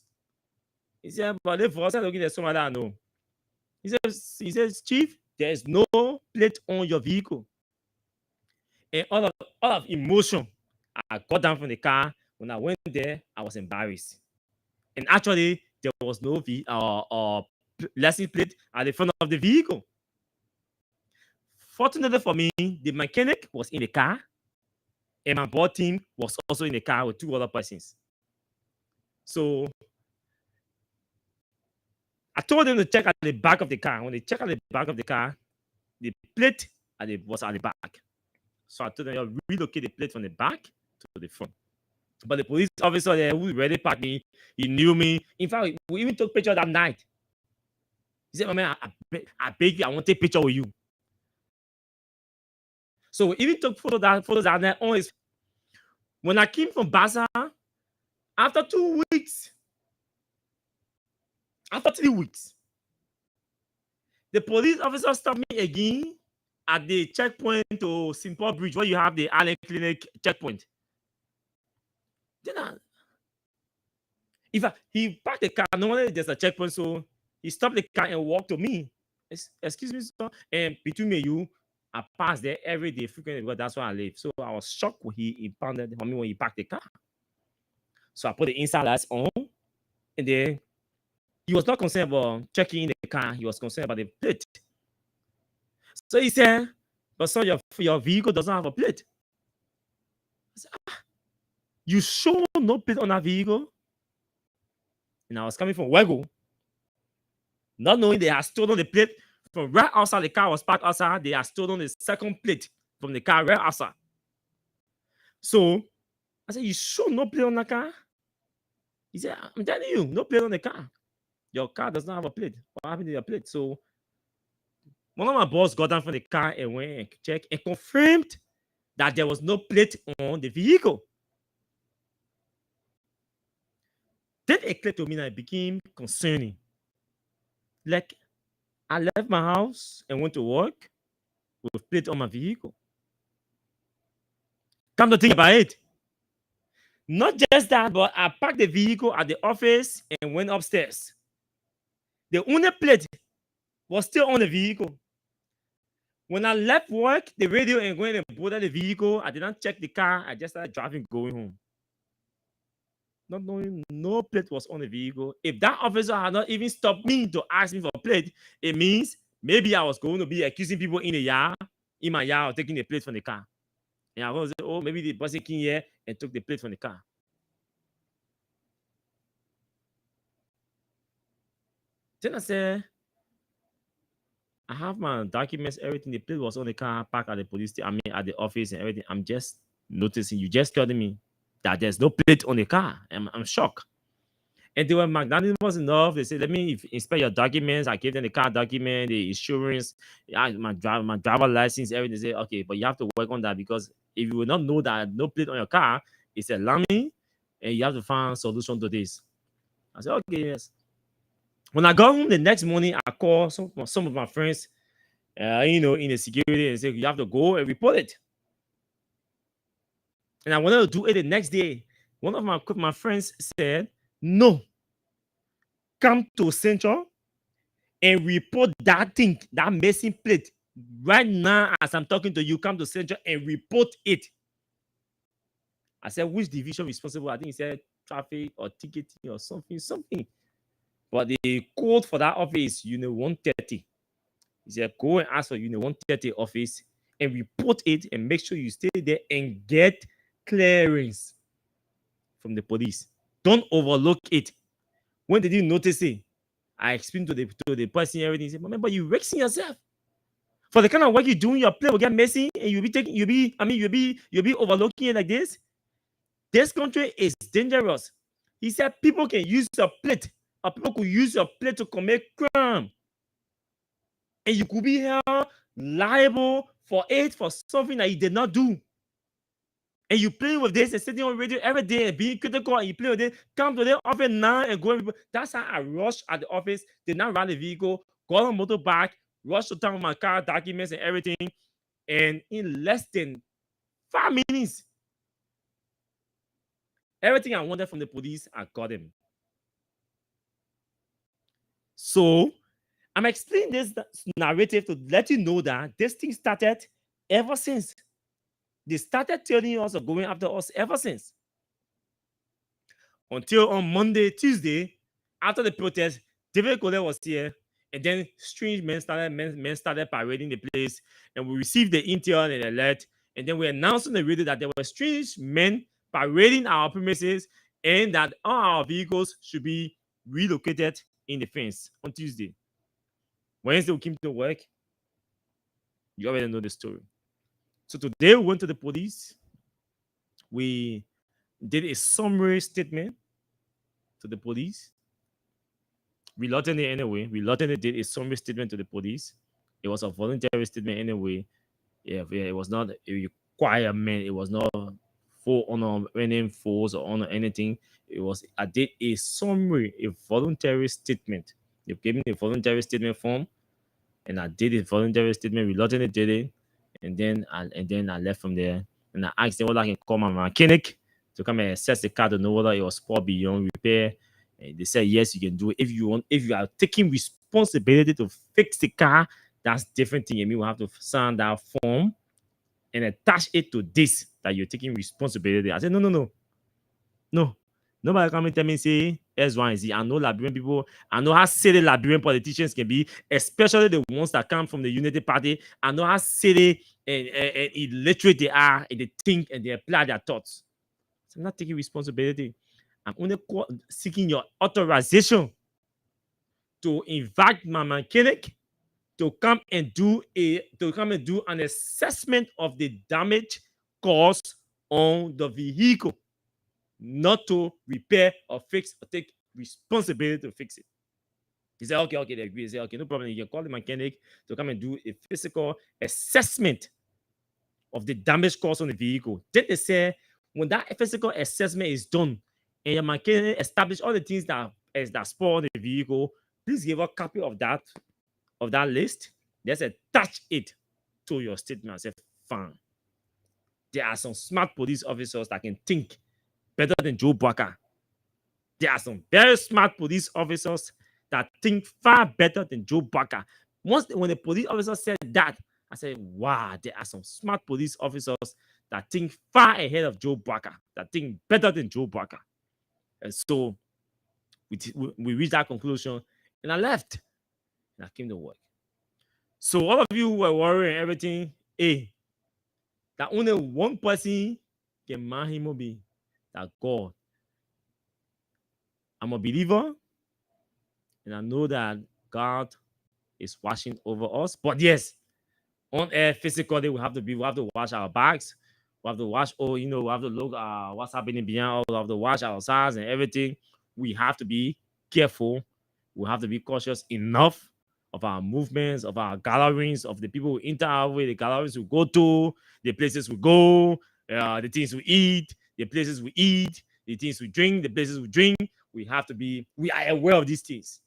He said, but the voice is looking at someone that I know. He says, Chief, there is no plate on your vehicle. And all of emotion, I got down from the car. When I went there, I was embarrassed. And actually, there was no license plate at the front of the vehicle. Fortunately for me, the mechanic was in the car, and my board team was also in the car with 2 other persons. So I told them to check at the back of the car. When they checked at the back of the car, the plate was at the back. So I told them, relocate the plate from the back to the front. But the police officer there who already parked me, he knew me. In fact, we even took pictures that night. He said, man, I beg you, I want to take a picture with you. So we even took photos that night. When I came from Bassa, after 2 weeks, after 3 weeks, the police officer stopped me again at the checkpoint to St. Paul Bridge, where you have the Allen Clinic checkpoint. Then he parked the car. Normally there's a checkpoint, so he stopped the car and walked to me. Excuse me, sir. And between me and you, I pass there every day frequently because that's where I live. So I was shocked when he impounded on me when he parked the car. So I put the inside lights on, and then he was not concerned about checking in the car. He was concerned about the plate. So he said, but sir, your vehicle doesn't have a plate. I said, you sure no plate on that vehicle? And I was coming from Wego, not knowing they had stolen the plate from right outside the car was parked outside. They had stolen the second plate from the car right outside. So I said, you sure no plate on the car? He said, I'm telling you, no plate on the car. Your car does not have a plate. What happened to your plate? So one of my boss got down from the car and went and checked and confirmed that there was no plate on the vehicle. Then it clicked to me that it became concerning. Like, I left my house and went to work with plate on my vehicle. Come to think about it. Not just that, but I parked the vehicle at the office and went upstairs. The owner plate was still on the vehicle. When I left work, the radio and went and boarded the vehicle. I did not check the car. I just started driving, going home. Not knowing no plate was on the vehicle. If that officer had not even stopped me to ask me for a plate, it means maybe I was going to be accusing people in my yard, of taking the plate from the car. And I was say, oh, maybe the person came here and took the plate from the car. Then I said, I have my documents, everything. The plate was on the car, parked at the police station, at the office and everything. I'm just noticing, you just told me that there's no plate on the car. I'm shocked. And they were magnanimous enough. They said, let me inspect your documents. I gave them the car document, the insurance, my driver license, everything. They say, okay, but you have to work on that because if you will not know that no plate on your car, it's alarming, and you have to find a solution to this. I said, okay, yes. When I got home the next morning, I called some of my friends, in the security, and said, you have to go and report it. And I wanted to do it the next day. One of my friends said, no, come to Central and report that thing, that missing plate. Right now, as I'm talking to you, come to Central and report it. I said, which division responsible? I think he said traffic or ticketing or something. But the code for that office is Unit 130. He said, go and ask for Unit 130 office and report it and make sure you stay there and get clearance from the police. Don't overlook it. When did you notice it? I explained to the person everything. He said, remember, you vexing yourself. For the kind of work you're doing, your play will get messy and you'll be overlooking it like this. This country is dangerous. He said people can use your plate, or people could use your plate to commit crime. And you could be held liable for it for something that you did not do. And you play with this and sitting on radio every day and being critical, and you play with it, come to the office now and go. That's how I rushed at the office, did not ride the vehicle, got on motorbike, rushed to town with my car, documents and everything. And in less than 5 minutes, everything I wanted from the police, I got them. So I'm explaining this narrative to let you know that this thing started ever since. They started telling us or going after us ever since. Until on Monday, Tuesday, after the protest, David Gole was here, and then strange men started parading the place, and we received the intel and the alert, and then we announced on the radio that there were strange men parading our premises and that all our vehicles should be relocated in the fence on Tuesday. Wednesday, we came to work. You already know the story. So today, we went to the police. We did a summary statement to the police. Reluctantly, anyway. Reluctantly did a summary statement to the police. It was a voluntary statement anyway. Yeah, it was not a requirement. It was not full honor any force or honor anything. I did a summary, a voluntary statement. They gave me a voluntary statement form, and I did a voluntary statement. Reluctantly did it, and then I left from there. And I asked them whether I can call my mechanic to come and assess the car to know whether it was spoiled beyond repair. And they said yes, you can do it if you want. If you are taking responsibility to fix the car, that's different thing. And we will have to sign that form and attach it to this that you're taking responsibility. I said no. Nobody come and tell me say S, Y, and Z. I know Liberian people. I know how silly Liberian politicians can be, especially the ones that come from the Unity Party. I know how silly and illiterate they are, and they think and they apply their thoughts. So I'm not taking responsibility. I'm only seeking your authorization to invite my mechanic to come and do an assessment of the damage caused on the vehicle, not to repair or fix or take responsibility to fix it. He said, okay, they agree. He said, okay, no problem. You can call the mechanic to come and do a physical assessment of the damage caused on the vehicle. Then they say, when that physical assessment is done and your mechanic establish all the things that spoil the vehicle, please give a copy of that list. Just attach it to your statement and say, fine. There are some smart police officers that can think better than Joe Barker. There are some very smart police officers that think far better than Joe Barker. When the police officer said that, I said, wow, there are some smart police officers that think far ahead of Joe Barker, that think better than Joe Barker. And so we reached that conclusion, and I left, and I came to work. So all of you who were worrying everything, that only one person can man him or be, that God. I'm a believer, and I know that God is watching over us. But yes, on air, physically, we have to watch our backs. We have to watch, we have to look what's happening behind. We have to watch our sides and everything. we have to be careful. We have to be cautious enough of our movements, of our gatherings, of the people we interact with, the gatherings we go to, the places we go, the things we eat, the places we eat, the things we drink, the places we drink. We are aware of these things.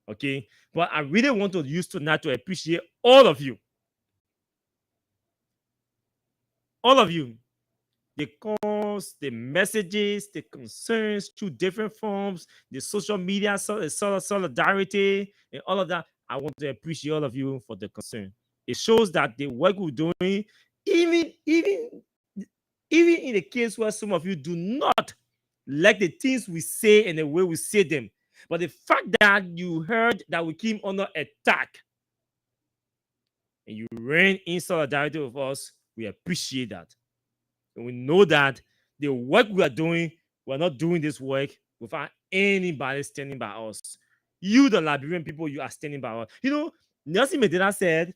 Okay? But I really want to use tonight to appreciate all of you. All of you. The calls, the messages, the concerns through different forms, the social media, solidarity, and all of that. I want to appreciate all of you for the concern. It shows that the work we're doing, even in the case where some of you do not like the things we say and the way we say them, but the fact that you heard that we came under attack and you ran in solidarity with us, we appreciate that. And we know that the work we are doing, we're not doing this work without anybody standing by us. You, the Liberian people, you are standing by us. You know, Nelson Mandela said,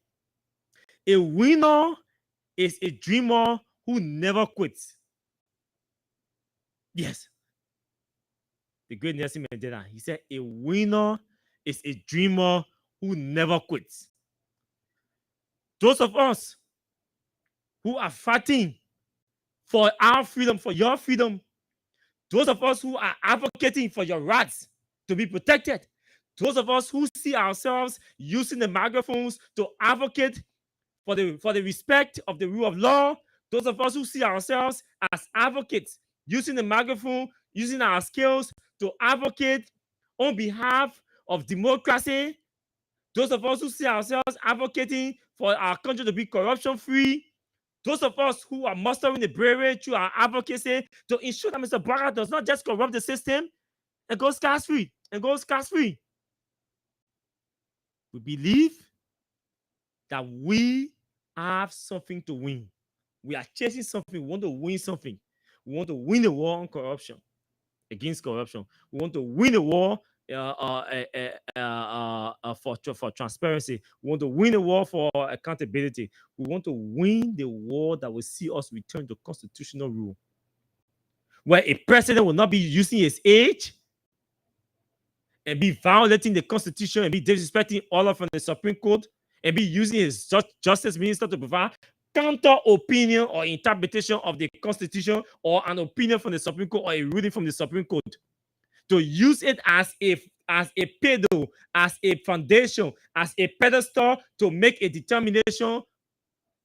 a winner is a dreamer who never quits. Yes. The great Nelson Mandela, he said, a winner is a dreamer who never quits. Those of us who are fighting for our freedom, for your freedom, those of us who are advocating for your rights to be protected, those of us who see ourselves using the microphones to advocate for the respect of the rule of law, those of us who see ourselves as advocates using the microphone, using our skills to advocate on behalf of democracy, those of us who see ourselves advocating for our country to be corruption-free, those of us who are mustering the bravery through our advocacy to ensure that Mr. Barker does not just corrupt the system and go scot-free. We believe that we have something to win. We are chasing something. We want to win something. We want to win the war on corruption, against corruption. We want to win the war for transparency. We want to win the war for accountability. We want to win the war that will see us return to constitutional rule, where a president will not be using his age and be violating the Constitution and be disrespecting order from the Supreme Court and be using his justice minister to provide counter opinion or interpretation of the Constitution or an opinion from the Supreme Court or a ruling from the Supreme Court, to use it as a pedal, as a foundation, as a pedestal to make a determination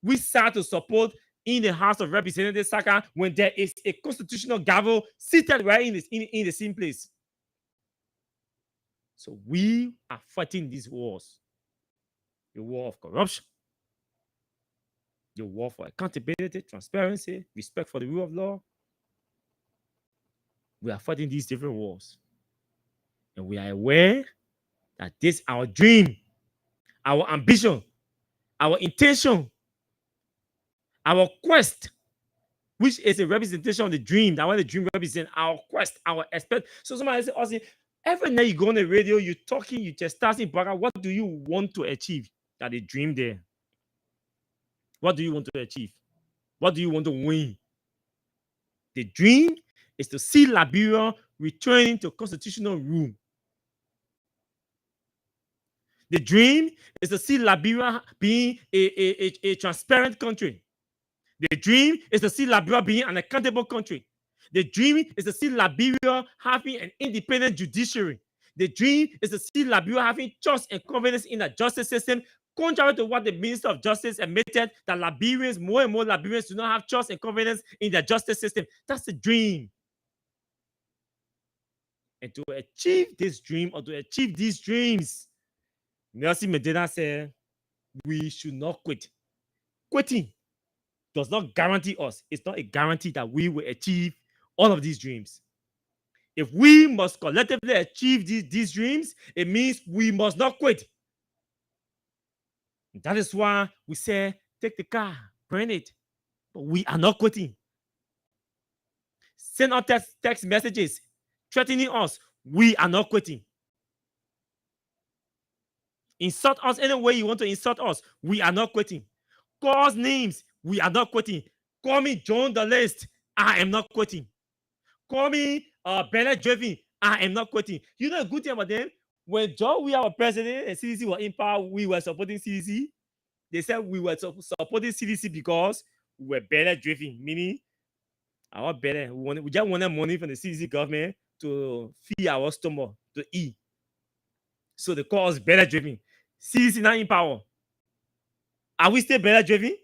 we start to support in the House of Representatives, Saka, when there is a constitutional gavel seated right in the same place. So we are fighting these wars. The war of corruption, the war for accountability, transparency, respect for the rule of law. We are fighting these different wars. And we are aware that this is our dream, our ambition, our intention, our quest, which is a representation of the dream. That what the dream represents, our quest, our expect. So somebody say, every night you go on the radio, you're talking, you just starting, what do you want to achieve? That the dream there. What do you want to achieve? What do you want to win? The dream is to see Liberia returning to constitutional rule. The dream is to see Liberia being a transparent country. The dream is to see Liberia being an accountable country. The dream is to see Liberia having an independent judiciary. The dream is to see Liberia having trust and confidence in the justice system, contrary to what the Minister of Justice admitted, that Liberians, more and more Liberians, do not have trust and confidence in the justice system. That's the dream. And to achieve this dream, or to achieve these dreams, Nelson Mandela said, we should not quit. Quitting does not guarantee us. It's not a guarantee that we will achieve all of these dreams. If we must collectively achieve these dreams, it means we must not quit. That is why we say, take the car, burn it. But we are not quitting. Send out text messages threatening us. We are not quitting. Insult us any way you want to insult us. We are not quitting. Call us names. We are not quitting. Call me John the List. I am not quitting. Call me Bernard Jevin. I am not quoting. You know a good thing about them? When John we our president and CDC were in power, we were supporting CDC. They said we were supporting CDC because we were better driven, meaning our better. We just wanted money from the CDC government to feed our stomach, to eat. So they call us better driven. CDC now in power. Are we still better driven?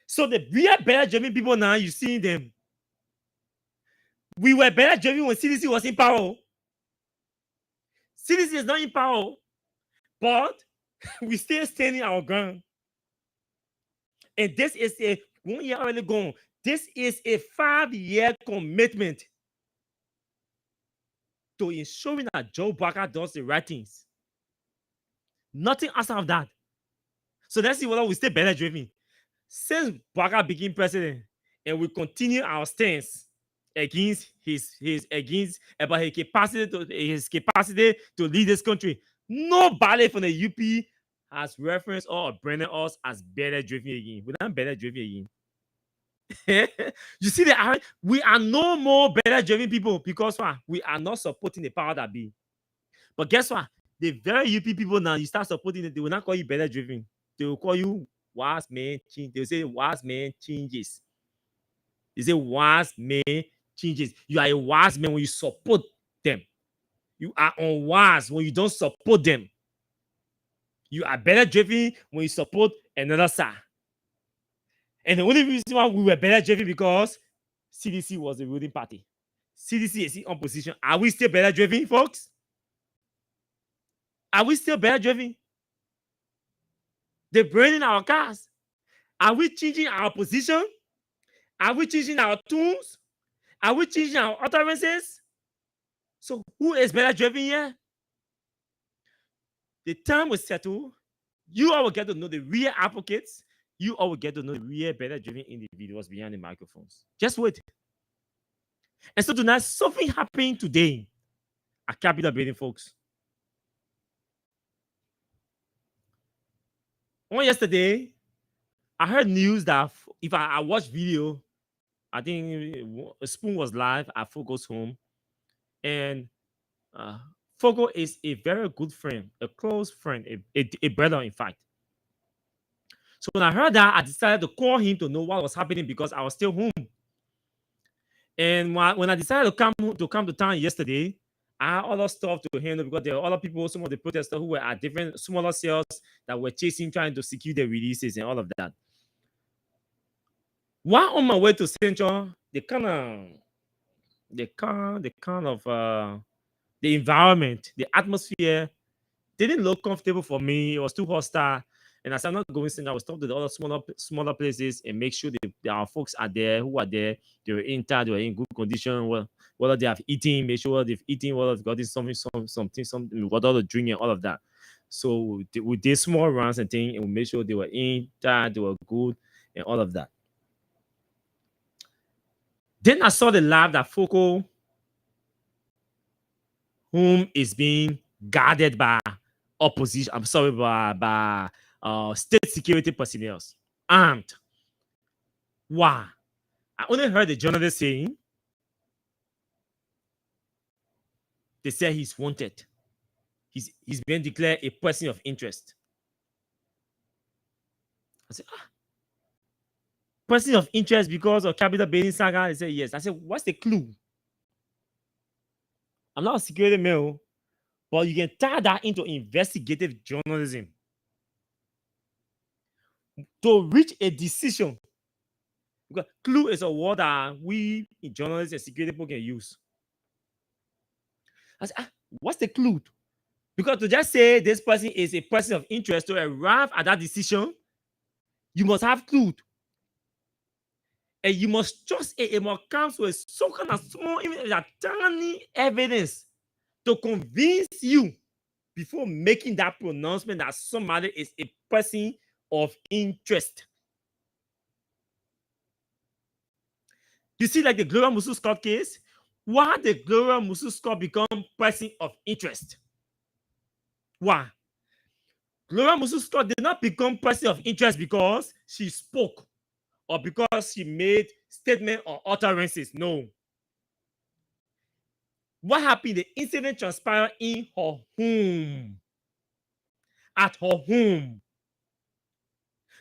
So the real better driven people now, you see them. We were better driven when CDC was in power. CDC is not in power, but we still standing our ground. And this is a 1 year already gone. This is a 5-year commitment to ensuring that Joe Barker does the right things. Nothing outside of that. So let's see whether we stay better driven. Since Barker became president, and we continue our stance against his capacity to lead this country. Nobody from the UP has referenced or branded us as better driven again. We're not better driven again. You see, we are no more better driven people because we are not supporting the power that be. But guess what? The very UP people now, you start supporting it, they will not call you better driven. They will call you wise man change. They will say wise man changes. They say wise man changes. You are a wise man when you support them. You are unwise when you don't support them. You are better driven when you support another side. And the only reason why we were better driven because CDC was the ruling party. CDC is in opposition. Are we still better driven, folks? Are we still better driven? They're burning our cars. Are we changing our position? Are we changing our tools? Are we changing our utterances? So who is better driven here? The time will settle. You all will get to know the real advocates. You all will get to know the real better driven individuals behind the microphones. Just wait. And so tonight, something happened today at Capitol Building, folks. On yesterday, I heard news that if I watched video, I think Spoon was live at Fogo's home. And Fogo is a very good friend, a close friend, a brother, in fact. So when I heard that, I decided to call him to know what was happening because I was still home. And when I decided to come to town yesterday, I had other stuff to handle because there were other people, some of the protesters who were at different smaller cells that were trying to secure the releases and all of that. While on my way to Central, the environment, the atmosphere didn't look comfortable for me. It was too hostile. And as I'm not going to, I was talking to the other smaller places and make sure that our folks are there, who are there, they were intact, they were in good condition, whether they have eaten, make sure they've eaten, whether they've gotten something, whether to drink and all of that. So we did small rounds and things, and we made sure they were intact, they were good, and all of that. Then I saw the lab that Foco, whom is being guarded by opposition, by state security personnel, armed. Why? I only heard the journalist saying they say he's wanted. He's been declared a person of interest. I said, person of interest because of Capitol Building saga? They said yes. I said, what's the clue? I'm not a security man, but you can tie that into investigative journalism to reach a decision. Because clue is a word that we in journalists and security people can use. I said, what's the clue? Because to just say this person is a person of interest, to arrive at that decision, you must have clue. And you must trust it must come with some kind of small, even that tiny evidence to convince you before making that pronouncement that somebody is a person of interest. You see, like the Gloria Musu Scott case, why did Gloria Musu Scott become person of interest? Why? Gloria Musu Scott did not become person of interest because she spoke or because she made statements or utterances. No. What happened? The incident transpired in her home. At her home.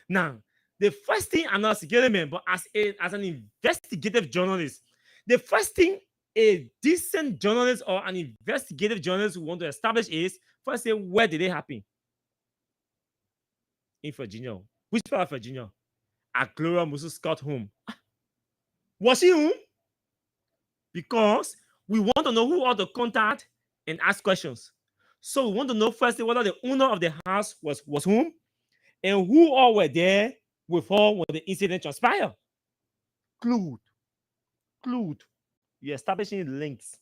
Now, the first thing I'm not security man, but as an investigative journalist, the first thing a decent journalist or an investigative journalist want to establish is first say, where did it happen? In Virginia. Which part of Virginia? At Gloria Musu Scott home. Was she home? Because we want to know who are the contact and ask questions. So we want to know first whether the owner of the house was whom and who all were there with her when the incident transpired. Clue. You're establishing links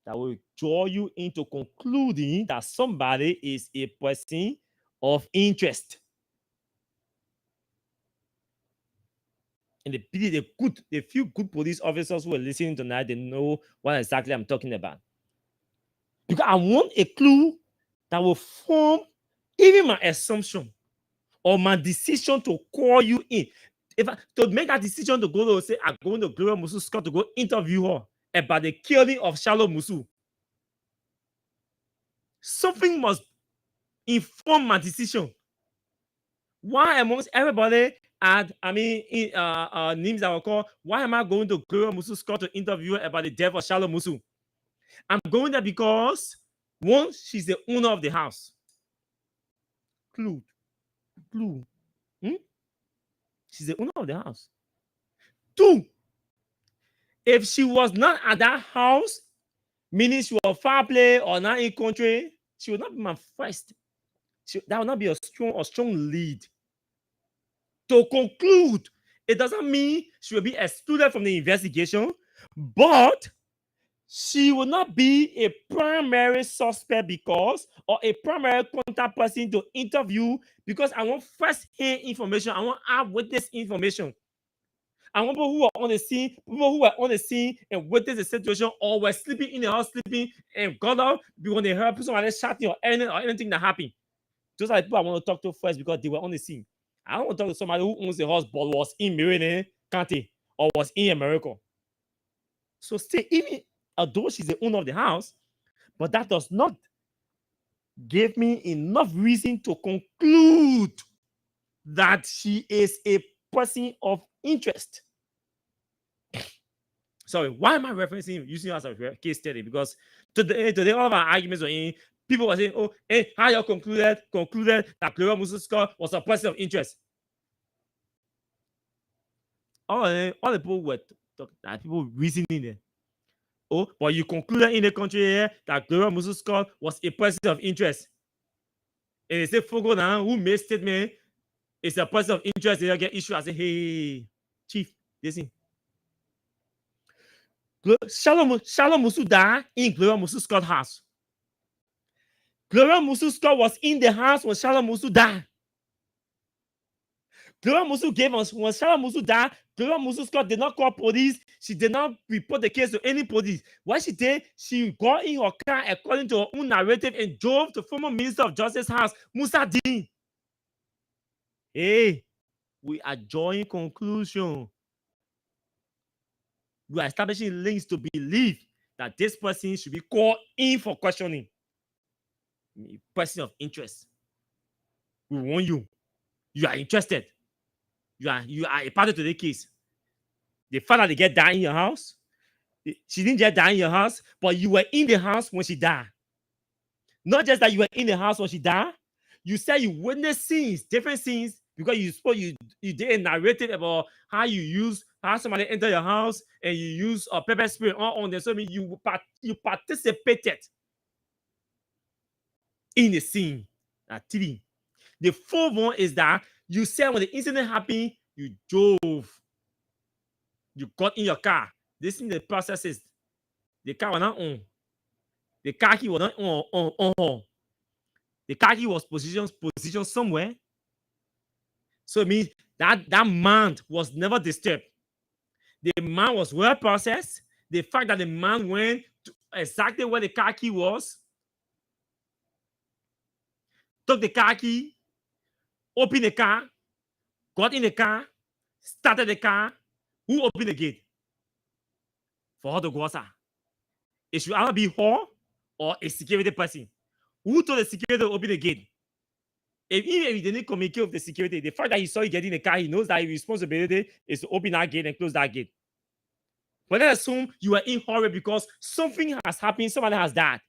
that will draw you into concluding that somebody is a person of interest. And the few good police officers who are listening tonight, they know what exactly I'm talking about. Because I want a clue that will form even my assumption or my decision to call you in. To make that decision to go to say, I'm going to Gloria Musu Scott to go interview her about the killing of Charlotte Musu. Something must inform my decision. Why amongst everybody names that were called, why am I going to Gloria Musu Scott to interview her about the death of Charlotte Musu? I'm going there because, one, she's the owner of the house. Clue. She's the owner of the house. Two, if she was not at that house, meaning she was far play or not in country, she would not be my first. That would not be a strong lead. To conclude, it doesn't mean she will be excluded from the investigation, but she will not be a primary suspect because, or a primary contact person to interview because I want first-hand information. I want eyewitness information. I want people who are on the scene, and witness the situation, or were sleeping in the house, and got out when they heard somebody shouting or anything that happened. Those are the people I want to talk to first because they were on the scene. I don't want to talk to somebody who owns the house but was in Maryland County or was in America. So still, even although she's the owner of the house, but that does not give me enough reason to conclude that she is a person of interest. Sorry, why am I using her as a case study? Because today all of our arguments were in, people were saying, oh, hey, how you concluded that Gloria Musu Scott was a person of interest. All the people were people reasoning there. Oh, but you concluded in the country here that Gloria Musu Scott was a person of interest. And they say, Fogo now, who made statement is a person of interest, they get issue. I say, hey, chief, listen. Charlotte Musu died in Gloria Musu Scott's house. Gloria Musu Scott was in the house when Charlotte Musu died. Gloria Musu gave us, when Charlotte Musu died, Gloria Musu Scott did not call police. She did not report the case to any police. What she did, she got in her car according to her own narrative and drove to former Minister of Justice's house, Musa Dean. Hey, we are drawing conclusion. We are establishing links to believe that this person should be called in for questioning. A person of interest. We want you. You are interested. You are a party to the case. The fact that they get died in your house, she didn't get died in your house, but you were in the house when she died. Not just that you were in the house when she died, you said you witnessed scenes, different scenes, because you did a narrative about how somebody entered your house and you use a pepper spray on them. So you participated in the scene. The fourth one is that you said when the incident happened, you drove. You got in your car. This is the process is the car was not on. The car key was not on. The car key was positioned somewhere. So it means that man was never disturbed. The man was well processed. The fact that the man went to exactly where the car key was, took the car key, opened the car, got in the car, started the car. Who opened the gate? For her to go outside. It should either be her or a security person. Who told the security to open the gate? Even if he didn't communicate with the security, the fact that he saw you get in the car, he knows that his responsibility is to open that gate and close that gate. But let's assume you are in hurry because something has happened, somebody has died.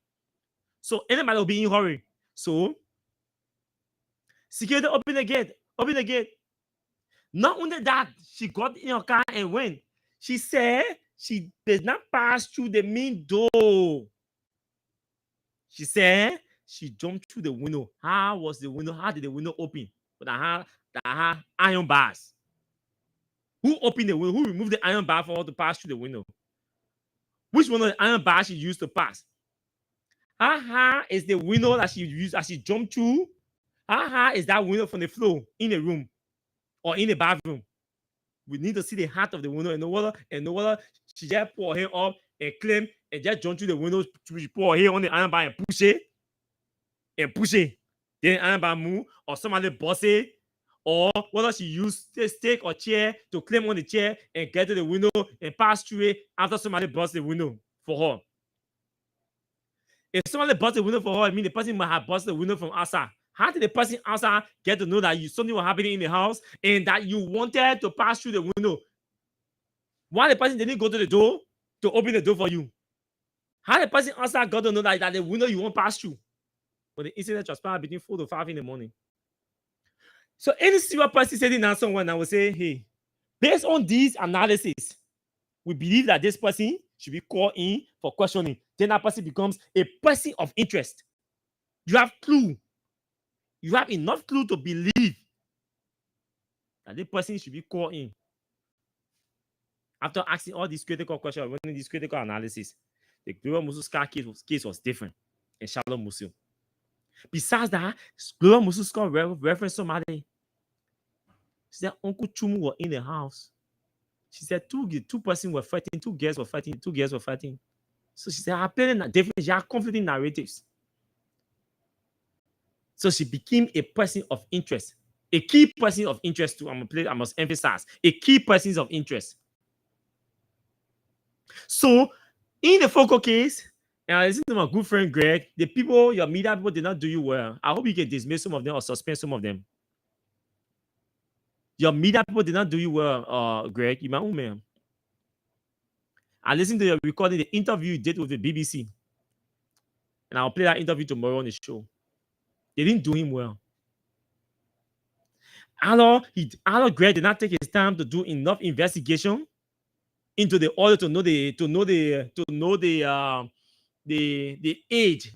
So anybody will be in hurry. So security open the gate, open the gate. Not only that, she got in her car and went. She said she did not pass through the main door. She said she jumped through the window. How was the window? How did the window open? But that had iron bars. Who opened the window? Who removed the iron bar for her to pass through the window? Which one of the iron bars she used to pass? How high is the window that she used as she jumped through? How high is that window from the floor in the room or in the bathroom? We need to see the height of the window and know whether she just pour her up and claim and just jump through the window, she pour her on the iron bar and push it. Then the iron bar move, or somebody bust it, or whether she used a stick or chair to climb on the chair and get to the window and pass through it after somebody bust the window for her. If somebody bust the window for her, I mean the person might have busted the window from outside. How did the person outside get to know that something was happening in the house and that you wanted to pass through the window? Why the person didn't go to the door to open the door for you? How the person outside got to know that the window you won't pass through? But the incident transpired between 4 to 5 in the morning. So any serious person sitting down somewhere and I will say, hey, based on these analysis, we believe that this person should be called in for questioning. Then that person becomes a person of interest. You have clue. You have enough clue to believe that this person should be called in. After asking all these critical questions, running this critical analysis, the Global Musu Scar case was different in Charlotte Musu. Besides that, Global Musu Scar referenced somebody. She said Uncle Chumu was in the house. She said two persons were fighting, two girls were fighting. So she said, I played different, she had conflicting narratives. So she became a person of interest, a key person of interest too. I must emphasize, a key person of interest. So in the focal case, and I listen to my good friend Greg, the people, your media people did not do you well. I hope you can dismiss some of them or suspend some of them. Your media people did not do you well, Greg. You're my own man. I listened to your recording, the interview you did with the BBC. And I'll play that interview tomorrow on the show. They didn't do him well. Arnold Greg did not take his time to do enough investigation into the audio to know the age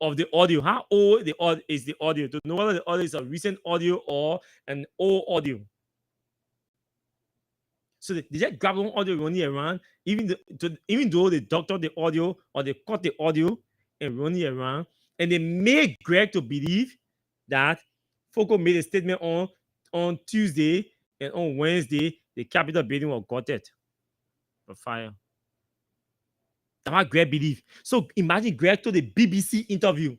of the audio. How old is the audio? To know whether the audio is a recent audio or an old audio. So they just grab one audio running around, even though they doctored the audio or they cut the audio and running around, and they made Greg to believe that Foco made a statement on Tuesday and on Wednesday the Capitol building was gutted for fire. That's what Greg believed. So imagine Greg told the BBC interview.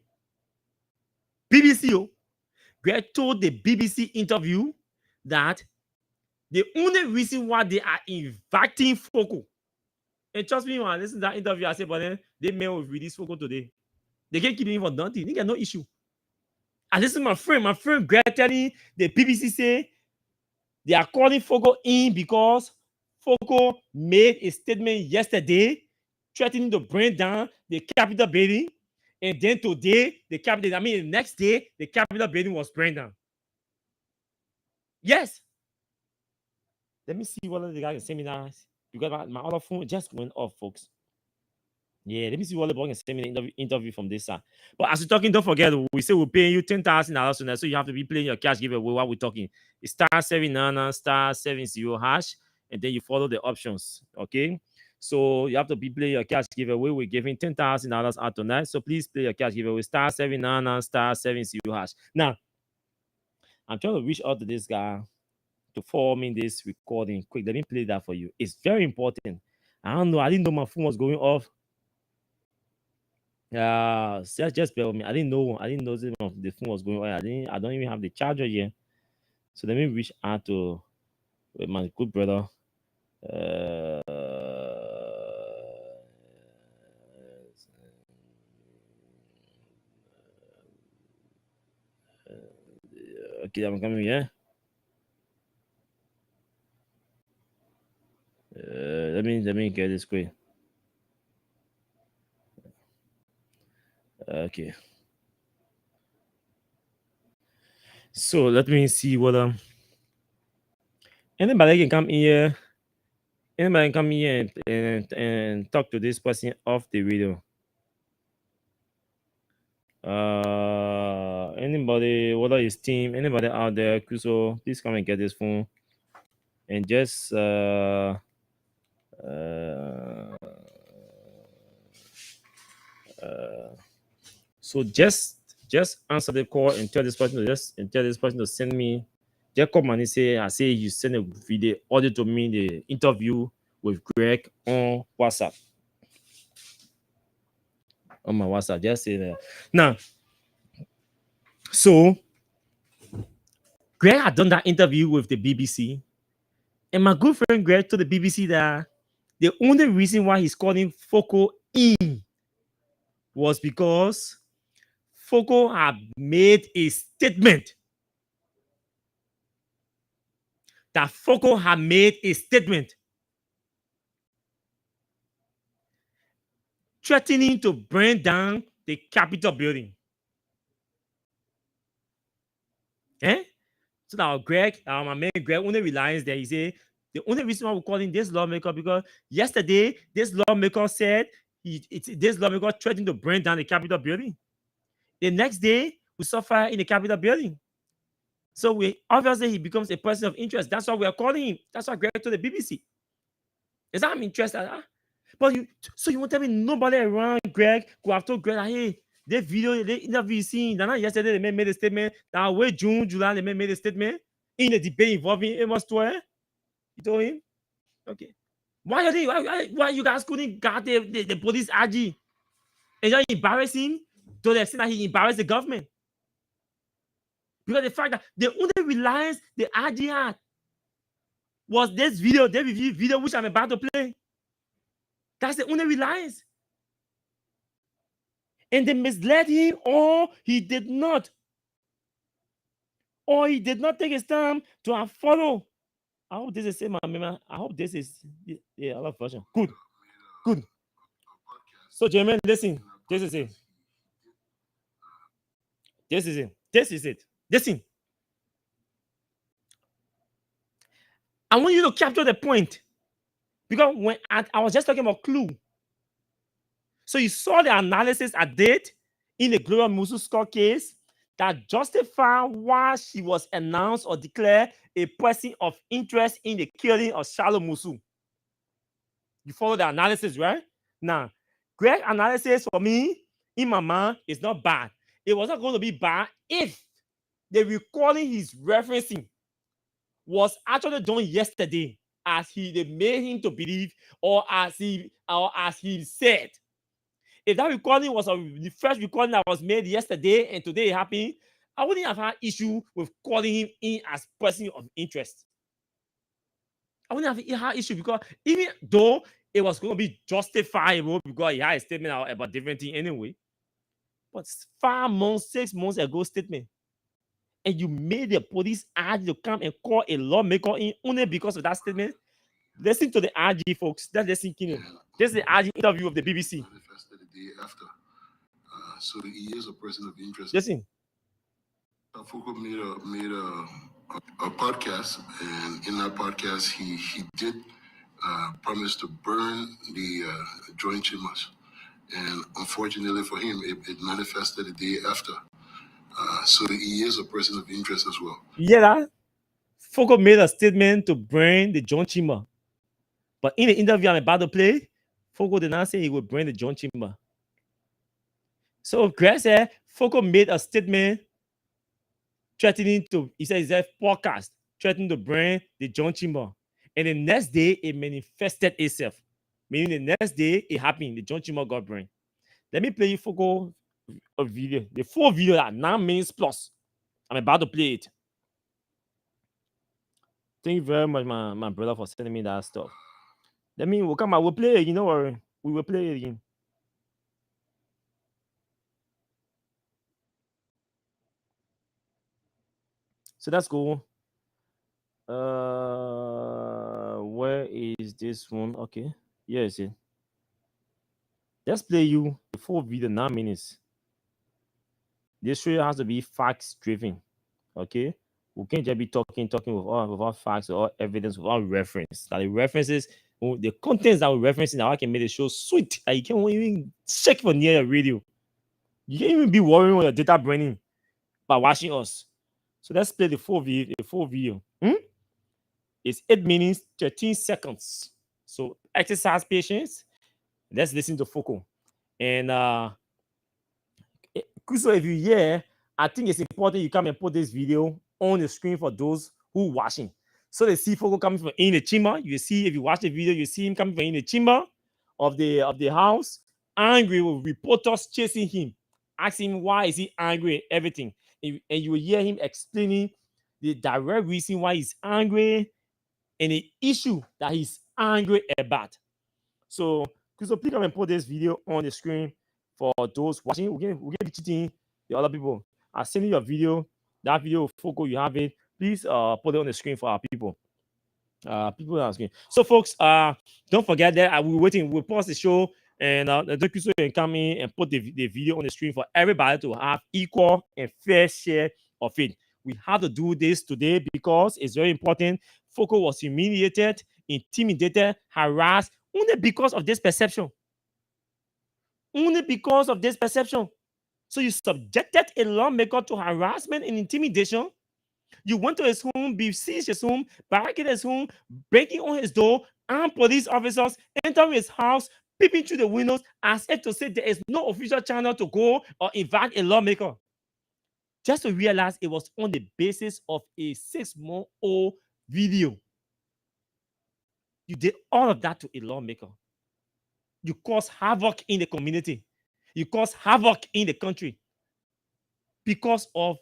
Greg told the BBC interview that the only reason why they are inviting Foco, and trust me, when I listen to that interview, I said, but then they may have released Foco today. They can't keep him for nothing. They got no issue. And this is my friend Greg telling the BBC say they are calling Foco in because Foco made a statement yesterday threatening to bring down the Capitol building. And then today, the next day, the Capitol building was burned down. Yes. Let me see whether the guy can send me that. Because my other phone just went off, folks. Yeah, let me see what the boy can send me the interview from this side. But as we're talking, don't forget, we say we're paying you $10,000 tonight, so you have to be playing your cash giveaway while we're talking. It's *799 *70# hash, and then you follow the options, okay? So you have to be playing your cash giveaway. We're giving $10,000 out tonight, so please play your cash giveaway *799 *70# hash. Now, I'm trying to reach out to this guy to form in this recording. Quick, let me play that for you. It's very important. I don't know. I didn't know my phone was going off. Just bear with me. I didn't know the phone was going on. I don't even have the charger yet. So let me reach out to my good brother. Okay, I'm coming here. Let me get this quick. Okay. So let me see what anybody can come here. Anybody can come here and talk to this person off the video. Anybody, whether it's team, anybody out there, Kuso, please come and get this phone and just so just answer the call and tell this person to send me. Just come and say, I say you send a video audio to me, the interview with Greg on WhatsApp. On my WhatsApp, just say that. Now, so Greg had done that interview with the BBC, and my good friend Greg told the BBC that the only reason why he's calling Foco in was because Foco had made a statement. That Foco had made a statement threatening to burn down the Capitol building. So now Greg, my man Greg, only realized that he said the only reason why we're calling this lawmaker because yesterday this lawmaker said this lawmaker threatened to burn down the Capitol building. The next day we saw fire in the Capitol building. So we obviously he becomes a person of interest. That's why we are calling him. That's why Greg told the BBC. Is that I'm interested? But you won't tell me nobody around Greg could have told Greg, hey, the video, the interview you seen, that yesterday they made a statement, that way June, July, they made a statement in the debate involving Amos Toye. You told him? Okay. Why you guys couldn't guard the police RG? And you're embarrassing to the extent that he embarrassed the government. Because the fact that the only reliance the RG had was this video, the video which I'm about to play. That's the only reliance. And they misled him, or he did not. Or he did not take his time to follow. I hope this is the same, man. I hope this is I love version. Good. So, Jermaine, listen. This is it. Listen. I want you to capture the point. Because when I was just talking about clue. So you saw the analysis I did in the Gloria Musu score case that justify why she was announced or declared a person of interest in the killing of Shalom Musu. You follow the analysis, right? Now, Greg's analysis for me, in my mind, is not bad. It was not going to be bad if the recording he's referencing was actually done yesterday, as they made him to believe, or as he said. If that recording was the first recording that was made yesterday and today it happened, I wouldn't have had issue with calling him in as person of interest. I wouldn't have had issue because even though it was going to be justifiable because he had a statement about different thing anyway, but 6 months ago statement, and you made the police RG to come and call a lawmaker in only because of that statement. Listen to the RG, folks. That's the thinking. This is the RG interview of the BBC. Manifested the day after. So he is a person of interest. Listen. Foucault made a podcast, and in that podcast, he did promise to burn the joint chambers. And unfortunately for him, it manifested the day after. So he is a person of interest as well. Yeah, Foucault made a statement to burn the joint chamber. But in the interview I'm about to play, Foucault did not say he would burn the joint chamber. So Greg said Foucault made a statement threatening to, he said podcast, threatening to burn the joint chamber. And the next day, it manifested itself. Meaning the next day, it happened. The joint chamber got burned. Let me play you Foucault a video. The full video at 9 minutes plus. I'm about to play it. Thank you very much, my brother, for sending me that stuff. We'll come out. We'll play it again. Don't worry. We will play it again. So let's go. Where is this one? Okay, here is it. Let's play you the full video, 9 minutes. This show has to be facts driven. Okay, we can't just be talking without facts or evidence, without reference. That the references, the contents that we reference now, I can make the show sweet. That you can't even check for near your radio. You can't even be worrying with your data branding by watching us. So let's play the full video. It's 8 minutes, 13 seconds. So exercise patience. Let's listen to Foco. And so if you're here, I think it's important you come and put this video on the screen for those who watching. So they see Foco coming from in the chamber. You see, if you watch the video, you see him coming from in the chamber of the house, angry with reporters chasing him, asking him why is he angry and everything. And you will hear him explaining the direct reason why he's angry and the issue that he's angry about. So please come and put this video on the screen for those watching. We're gonna be cheating the other people. I'll send you your video. That video, Foco, you have it. Please put it on the screen for our people. People on the screen. So folks, don't forget that we're waiting. We'll pause the show and the Kuso can come in and put the video on the screen for everybody to have equal and fair share of it. We have to do this today because it's very important. Foco was humiliated, intimidated, harassed only because of this perception. Only because of this perception. So you subjected a lawmaker to harassment and intimidation. You went to his home, besieged his home, barricaded his home, breaking on his door, armed police officers entering his house, peeping through the windows as if to say there is no official channel to go or invite a lawmaker. Just to realize it was on the basis of a 6-month-old video. You did all of that to a lawmaker. You caused havoc in the community. You caused havoc in the country because of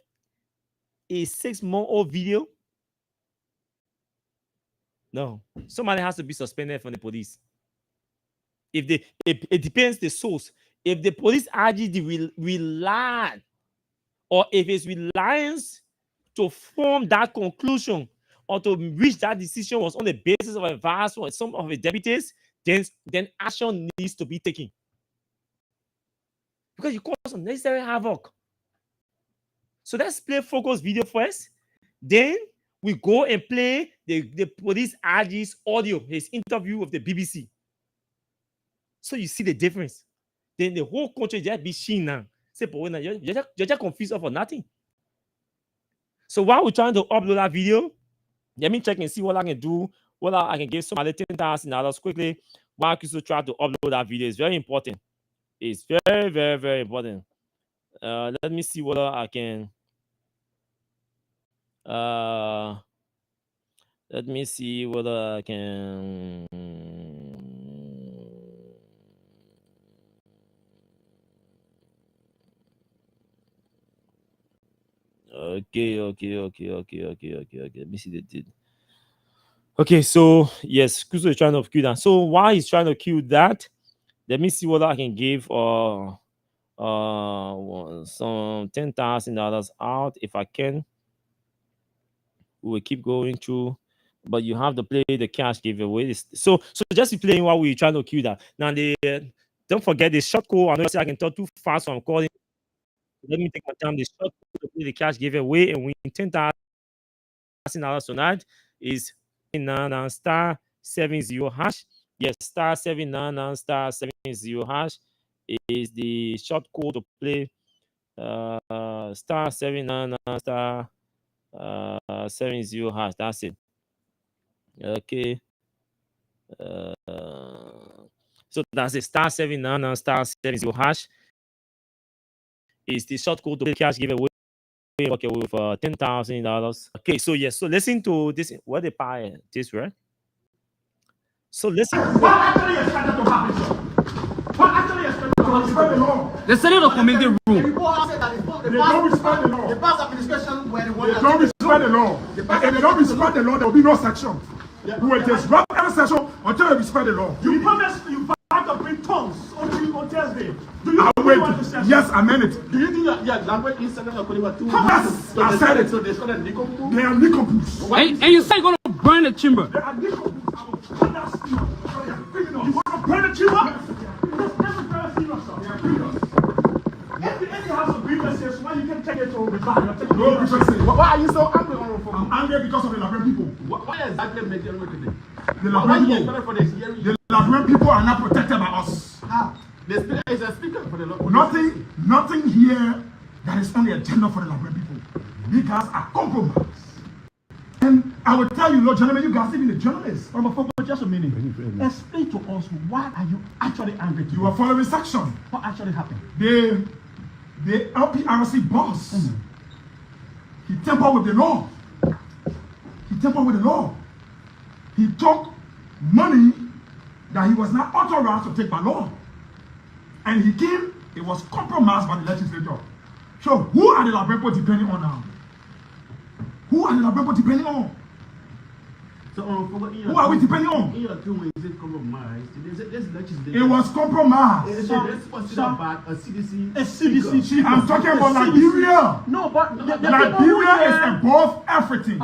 a 6-month-old video. No, somebody has to be suspended from the police. It depends the source. If the police RGD relied, or if it's reliance to form that conclusion or to reach that decision was on the basis of advice from some of the deputies, then action needs to be taken. Because you cause unnecessary havoc. So let's play Foco's video first. Then we go and play the police RG's audio, his interview with the BBC. So you see the difference. Then the whole country just be seen now. Say, but you're just confused for nothing. So while we're trying to upload that video, let me check and see what I can do. Whether I can give somebody $10,000 quickly while I still try to upload that video. It's very important. It's very, very, very important. Let me see whether I can. Let me see whether I can. Okay. Let me see the did. Okay, so yes, Kuso is trying to cue that. So while he's trying to cue that, let me see whether I can give some $10,000 out if I can. We will keep going through, but you have to play the cash giveaway. So just be playing while we're trying to cue that. Now don't forget the short code. I know I can talk too fast, so I'm calling. Let me take my time. The short code to play the cash giveaway and win $10,000 tonight is *7 *70#. Yes, *7 *70# is the short code to play. *7 *70#. That's it. Okay. So that's it. *7 *70# is the short code to play cash giveaway. Okay, with $10,000. Okay, so yes, so listen to this. What they buy this, right? So listen. What actually expected to happen? What actually expected to happen? They said in the community room. They don't respect the law. The past administration were the ones they don't respect the law. If they don't respect the law, there will be no section. We will disrupt every section until they respect the law. You promised you fight to bring tongues until contest it. Do you want to say? Yes, I meant it. Do you think that language is second or too? Yes, I said it. So they are nincompoop. They are nincompoops. And you say you're going to burn the chamber. They are nincompoops. I will burn that steel. You want to burn the chamber? If you have some grievances, why you can take it to the back? No grievances. Why are you so angry? I'm angry because of the Liberian people. Why exactly make them today? The Liberian people are not protected by us. The speaker is a speaker for the law. Nothing here that is on the agenda for the Liberian people. You guys are compromised. And I will tell you, Lord, gentlemen, you guys, even the journalists, just a minute. Explain to us why are you actually angry? You are following section. What actually happened? The LPRC boss, he tampered with the law. He took money that he was not authorized to take by law. And it was compromised by the legislature. So who are the Liberian people depending on now? Who are the Liberian people depending on? So, who are we depending on? Is it compromised? It was compromised. Let's consider about a CDC. I'm talking about Liberia. No, but Liberia is above everything.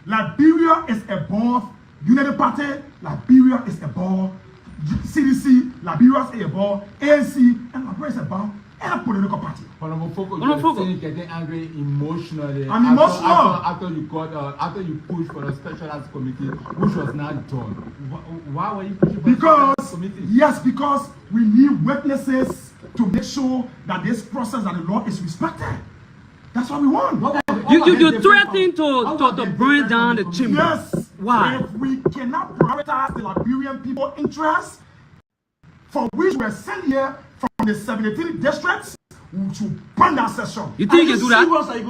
Liberia is above United Party. Liberia is above CDC. Liberia is above ANC, and Liberia is above any political party. Getting angry emotionally. I'm emotional. After you pushed for a specialized committee, which was not done. Why were you pushing for a specialized committee? Yes, because we need witnesses to make sure that this process and the law is respected. That's what we want. You threatening to burn down the chamber. Yes. Why? If we cannot prioritize the Liberian people's interests, for which we are sent here from the 73 districts, we should burn that session. You think you can do that?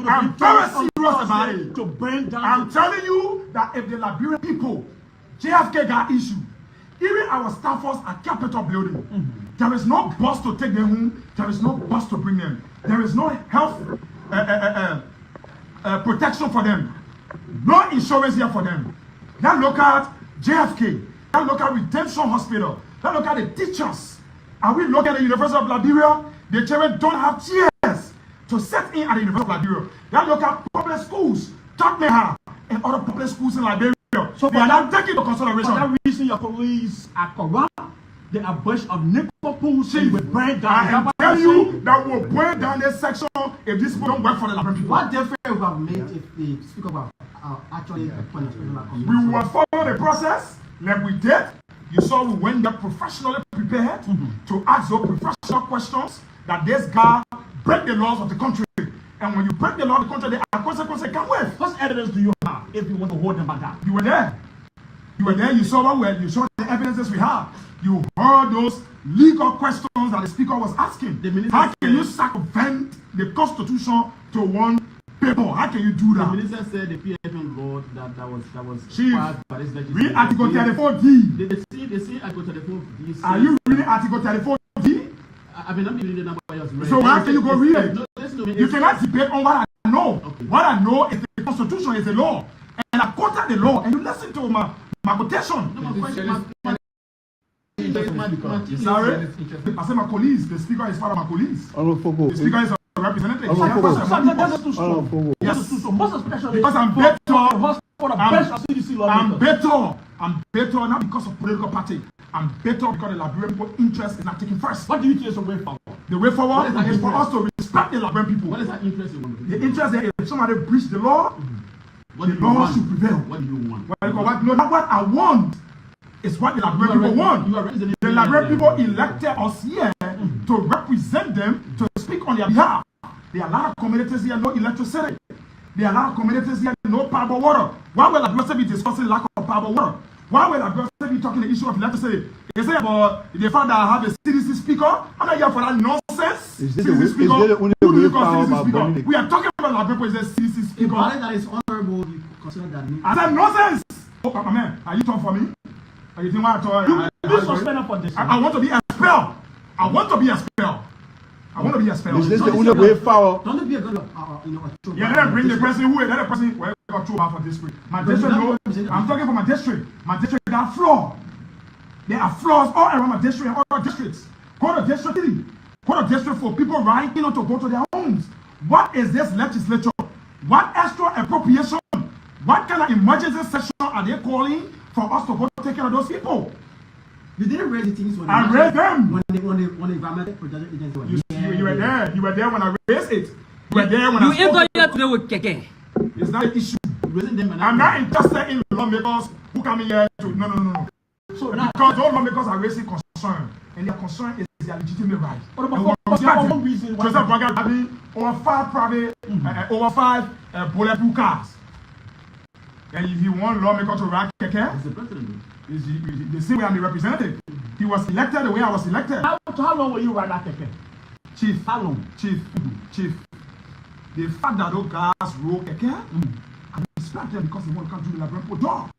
I'm very serious about it. To burn down. I'm telling you that if the Liberian people, JFK got issued, even our staffers at Capitol Building, there is no bus to take them home. There is no bus to bring them. There is no health protection for them. No insurance here for them. Now look at JFK. Now look at Redemption Hospital. Now look at the teachers. And we look at the University of Liberia. The children don't have chairs to sit in at the University of Liberia. Now look at public schools, Tottenham, and other public schools in Liberia. So they are not taking into consideration. For that reason, your police are corrupt. They are a bunch of nincompoops. They will burn down. I tell you that will burn down this section if these people don't work for the Liberian people. What difference would have made if the speaker was actually punishment? We will follow the process like we did. You saw we went there professionally prepared to ask those professional questions that this guy break the laws of the country. And when you break the law of the country, there are consequences come with. What evidence do you have if you want to hold them back down? You were there. You saw you saw the evidences we have. You heard those legal questions that the speaker was asking. How can you circumvent the Constitution to one paper? How can you do that? The minister said the PFM law that was Chief, passed by this legislation. read Article 34D. They see Article 34D. Are you reading Article 34D? I mean, I'm reading the number I just read. So why can you go read it? No, listen to me. You cannot debate on what I know. Okay. What I know is the Constitution is a law. And I quoted the law, and you listen to my quotation. No, my question, Sorry? I said my colleagues. The speaker is part of my colleagues. The speaker is a representative. That's too strong. That's too strong. Most especially because I'm better. I'm better not because of political party. I'm better because the Liberian people interest is not taken first. What do you think is the way forward? The way forward is for us to respect the Liberian people. What is that interest you want? The interest is if somebody breach the law, the law should prevail. What do you want? Not what I want. It's what the Liberian people want. The Liberian people elected us here to represent them, to speak on their behalf. There are a lot of communities here, no electricity. There are a lot of communities here, no potable water. Why will Liberia be discussing lack of potable water? Why will Liberia be talking the issue of electricity? They say about the fact that I have a CDC speaker. I'm not here for that nonsense. CDC speaker. Who do you call CDC speaker? We are talking about Liberia as a CDC speaker. If that is honorable, you consider that. I said nonsense. Oh, man, are you talking for me? Are you think what I want to be expelled. I want to be expelled. I want to be expelled. Is this the only way forward? Don't be a good yeah, let them bring the person who got through out for district. My district, no, I'm talking for my district. My district got flaws. There are flaws all around my district and all our districts. Go to district city. Go to district for people right, to go to their homes. What is this legislature? What extra appropriation? What kind of emergency session are they calling for us to go take care of those people? You didn't raise the things when I raised them. When the environmental protection agency was you were there. You were there when I raised it. You were there when I spoke. You here today with Keke. It's not an issue. I'm not interested in lawmakers who come here to no. So because those lawmakers are raising concern, and their concern is their legitimate right. Joseph Boyka having over five bulletproof cars, and he want lawmaker to ride Keke. He's the president. The same way I'm the representative. He was elected the way I was elected. How long will you ride that Keke? Chief. How long? Chief. The fact that those guys roll Keke, I respect them because they want to come do the Labrampo job.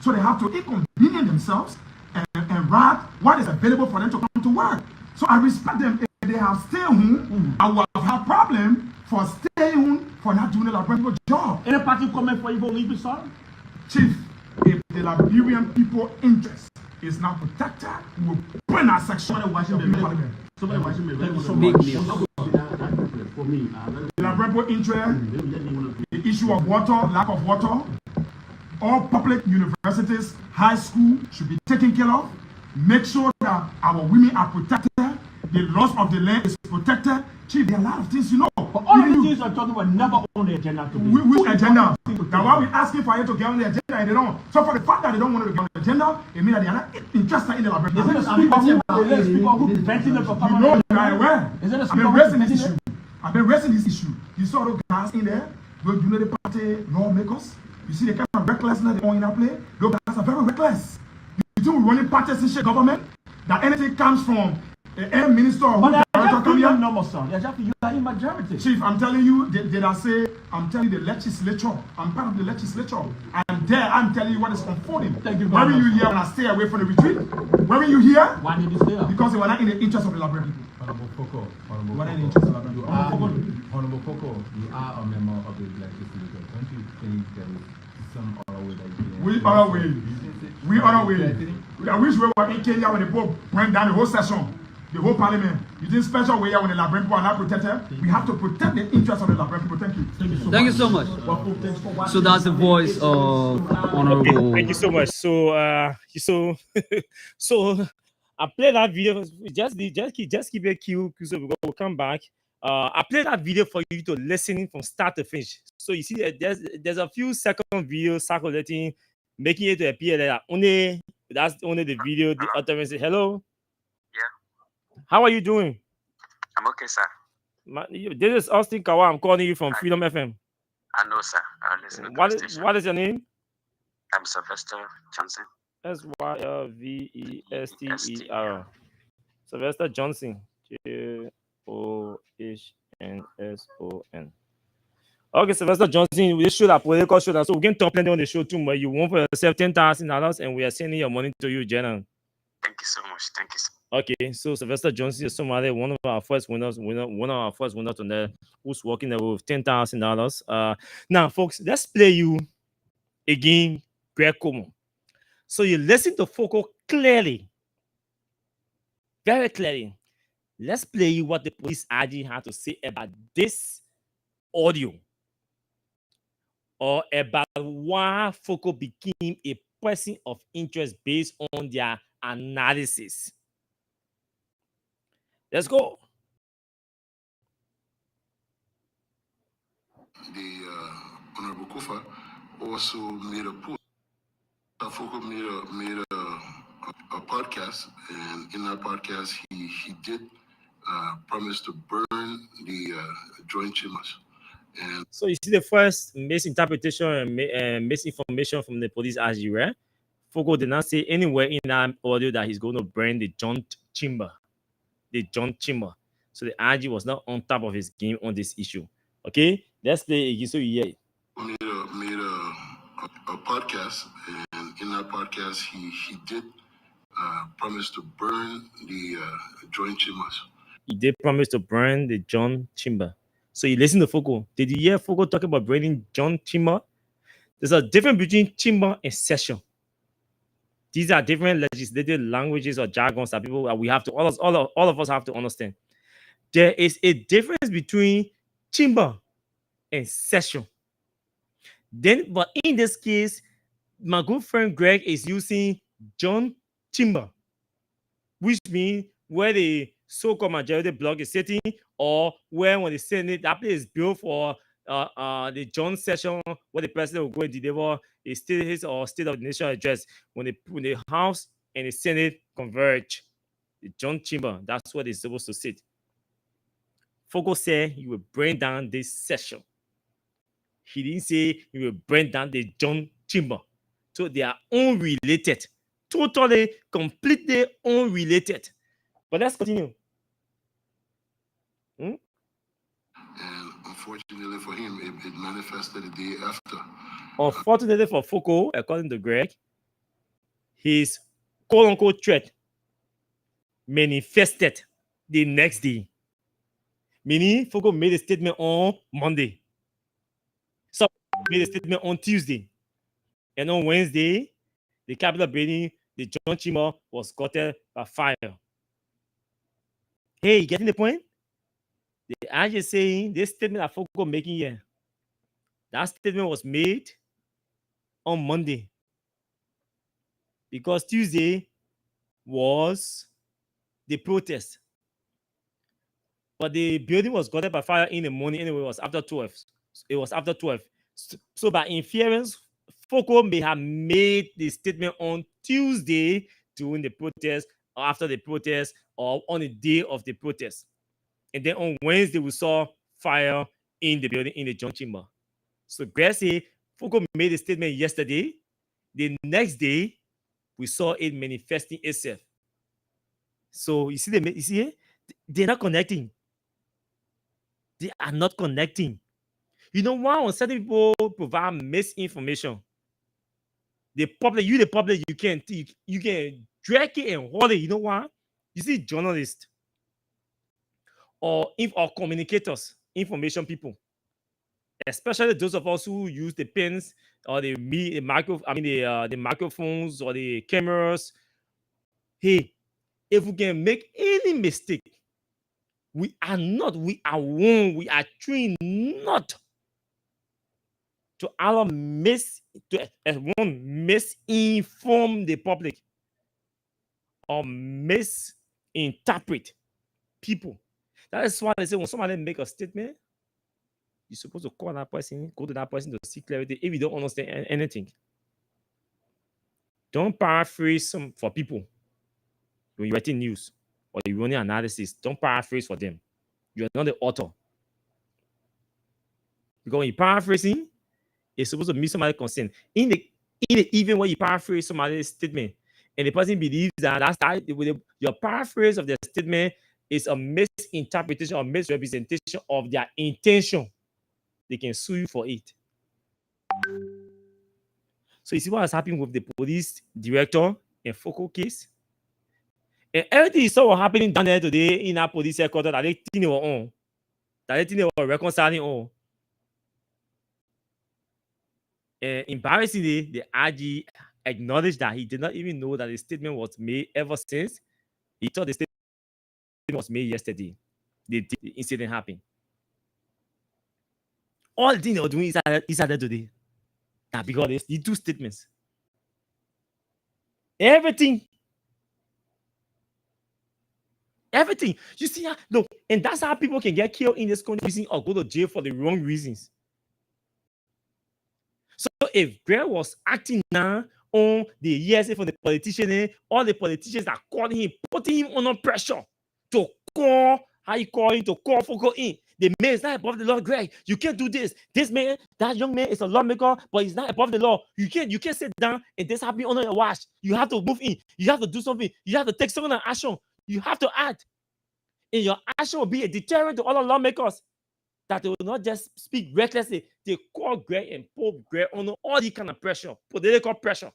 So they have to inconvenience themselves and ride what is available for them to come to work. So I respect them. If they have stayed home, I will have problem for staying home for not doing the Labrampo job. Any party comment for you for leave, sir? Chief, if the Liberian people interest is not protected, we will bring our section of parliament. Somebody watching me. Thank you so much. For me, the Labrampo interest, the issue of water, lack of water, all public universities, high school should be taken care of. Make sure that our women are protected. The loss of the land is protected. Chief, there are a lot of things, But all of the things I'm talking about never on the agenda today. Which agenda? Now, why we asking for you to get on the agenda and they don't? So for the fact that they don't want to get on the agenda, it means that they are not interested in the Labrampo. Is it the speaker who preventing them from coming? You know, you are aware. Is it the I've been raising this issue. I've been raising this issue. You saw those guys in there, those the party lawmakers. You see the kind of recklessness they own in our play. Those guys are very reckless. You think we're running parties in government? That anything comes from the air minister or who come here? No more, son. You are in majority. Chief, I'm telling you, did I say, I'm telling you the legislature. I'm part of the legislature. I'm there, I'm telling you what is unfolding. Thank you very much. Why were you here when I stay away from the retreat? Why were you here? Why did you stay up? Because they were not in the interest of the Liberian people. Honorable Coco, Honorable Coco, you are a member of the legislature. Don't you think there is some other way that you We other way. We other way. I wish we were in Kenya when the Pope went down the whole session, the whole parliament. You did special way when the Labrampo people are not protected. We have to protect the interests of the Labrampo people. Thank you. Thank you so much. So that's the voice of Honorable. Thank you so much. So I played that video. Just keep it cute, so we'll come back. I played that video for you to listen from start to finish. So you see, there's a few second videos circulating, making it to appear that that's only the video. The utterance. Hello. Yeah. How are you doing? I'm okay, sir. This is Austin Kawa. I'm calling you from Freedom FM. I know, sir. I listen to the station. What is your name? I'm Sylvester Johnson. Sylvester. Sylvester Johnson. Johnsson. Okay, Sylvester Johnson, we should have political show, so we can talk plenty on the show too. But you want for yourself $10,000, and we are sending your money to you, Jenna. Thank you so much. Thank you, sir. Okay, so Sylvester Johnson is somebody, one of our first winners on there, who's working there with $10,000. Now, folks, let's play you again, Greg Como. So you listen to Foco clearly, very clearly. Let's play you what the police IG had to say about this audio, or about why Foco became a person of interest based on their analysis. Let's go. The Honorable Kufa also made a post. Foco made a podcast, and in that podcast, he did promise to burn the joint chambers. And so you see the first misinterpretation and misinformation from the police as you were. Foco did not say anywhere in that audio that he's going to burn the joint chamber. The joint chamber. So the IG was not on top of his game on this issue. Okay, let's play again so you hear it. Made a podcast, and in that podcast, he did promise to burn the joint chambers. He did promise to burn the joint chamber. So you listen to Foco. Did you hear Foco talk about burning joint chamber? There's a difference between chamber and session. These are different legislative languages or jargons that we have to all of us have to understand. There is a difference between chamber and session. Then, but in this case, my good friend Greg is using John chamber, which means where the so-called majority bloc is sitting, or where when the Senate, that place is built for the John session, where the president will go and deliver a state or state of the nation address when the House and the Senate converge. The John chamber, that's where they're supposed to sit. Fogo said he will bring down this session. He didn't say he will bring down the John chamber. So they are unrelated. Totally, completely unrelated. But let's continue. And unfortunately for him, it manifested the day after. Unfortunately for Foucault, according to Greg, his quote-unquote threat manifested the next day. Meaning, Foucault made a statement on Monday. Some made a statement on Tuesday. And on Wednesday, the Capitol building, the John chamber was gutted by fire. Hey, you getting the point? The AJ saying this statement that Foucault making here, that statement was made on Monday. Because Tuesday was the protest. But the building was gutted by fire in the morning anyway. It was after 12. It was after 12. So by inference, Foucault may have made the statement on Tuesday during the protest, or after the protest, or on the day of the protest. And then on Wednesday, we saw fire in the building in the John chamber. So Greg said Foucault made a statement yesterday. The next day, we saw it manifesting itself. So you see, they're not connecting. They are not connecting. You know why when certain people provide misinformation, the public, you can drag it and hold it. You know why? You see, journalists or communicators, information people, especially those of us who use the pens or the microphones or the cameras. Hey, if we can make any mistake, we are warned, we are trained not to allow misinform the public or misinterpret people. That is why they say when somebody make a statement, you're supposed to call that person, go to that person to seek clarity if you don't understand anything. Don't paraphrase for people when you're writing news or you're running analysis. Don't paraphrase for them. You're not the author. Because when you're paraphrasing, it's supposed to meet somebody's concern. Even when you paraphrase somebody's statement, and the person believes that your paraphrase of their statement is a misinterpretation or misrepresentation of their intention, they can sue you for it. So you see what has happened with the police director and Foucault case? And everything you saw was happening down there today in our police headquarters that they think they were on. That they think they were reconciling on. And embarrassingly, the RG acknowledged that he did not even know that the statement was made ever since. He thought the statement was made yesterday. The incident happened. All the things they were doing is there today. Now, because these two statements. Everything. You see, look, and that's how people can get killed in this country or go to jail for the wrong reasons. So if Greg was acting now on the ESA for the politician, all the politicians that called him, putting him under pressure to call, to call Foucault in. The man is not above the law, Greg. You can't do this. This man, that young man is a lawmaker, but he's not above the law. You can't sit down and this happening under your watch. You have to move in. You have to do something. You have to take some kind of action. You have to act. And your action will be a deterrent to all the lawmakers that they will not just speak recklessly. They call Greg and Pope Greg under all the kind of pressure, political pressure.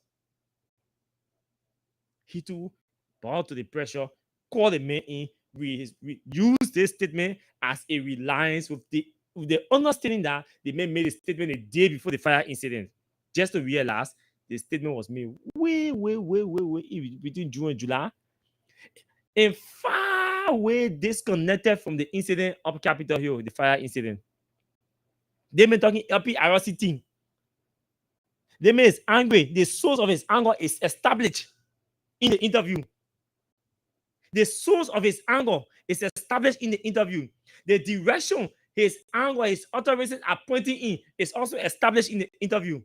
He too bowed to the pressure, called the man in, we use this statement as a reliance with the understanding that the man made a statement a day before the fire incident, just to realize the statement was made way between June and July, and far away disconnected from the incident up Capitol Hill, the fire incident. They been talking LPRC team. They made his angry. The source of his anger is established in the interview. The source of his anger is established in the interview. The direction his anger, his utterances are pointing in is also established in the interview.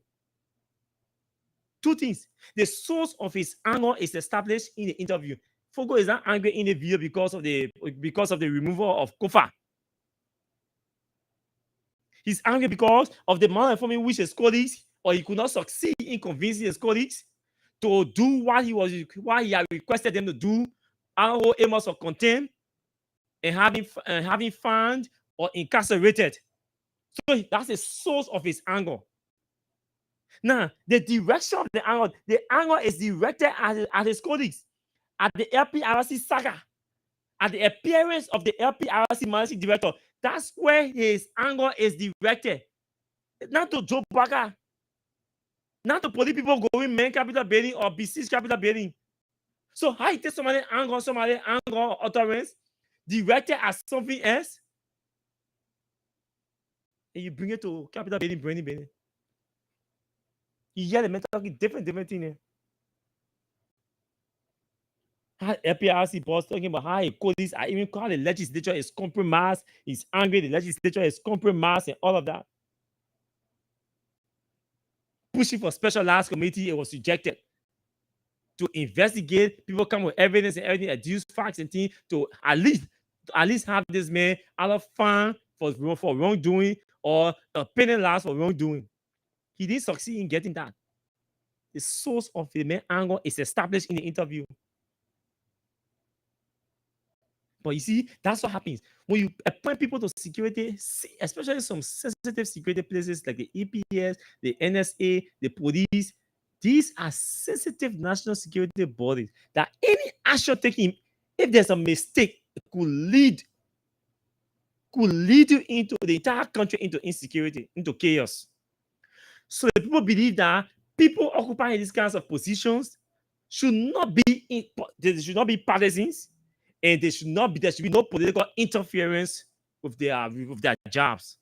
Two things. The source of his anger is established in the interview. Fogo is not angry in the video because of the removal of Kofa. He's angry because of the manner in which his colleagues, or he could not succeed in convincing his colleagues to do what he had requested them to do, and amos of contempt, and having found or incarcerated. So that's the source of his anger. Now, the direction of the anger is directed at his colleagues, at the LPRC saga, at the appearance of the LPRC managing director. That's where his anger is directed. Not to Joe Baga, not to police people going main capital building or besiege capital building. So how you take somebody anger utterance directed at something else, and you bring it to capital building, you hear the men talking different thing there. How LPRC boss talking about how police are even called the legislature is compromised, he's angry, the legislature is compromised, and all of that. Pushing for specialized committee, it was rejected. To investigate, people come with evidence and everything, adduce facts and things to at least have this man either fined for wrongdoing or penalized for wrongdoing. He didn't succeed in getting that. The source of the man's anger is established in the interview. But you see, that's what happens when you appoint people to security, especially some sensitive security places like the EPS, the NSA, the police. These are sensitive national security bodies that any action taken, if there's a mistake, it could lead you into the entire country into insecurity, into chaos. So the people believe that people occupying these kinds of positions should not be partisans, and there should be no political interference with their jobs.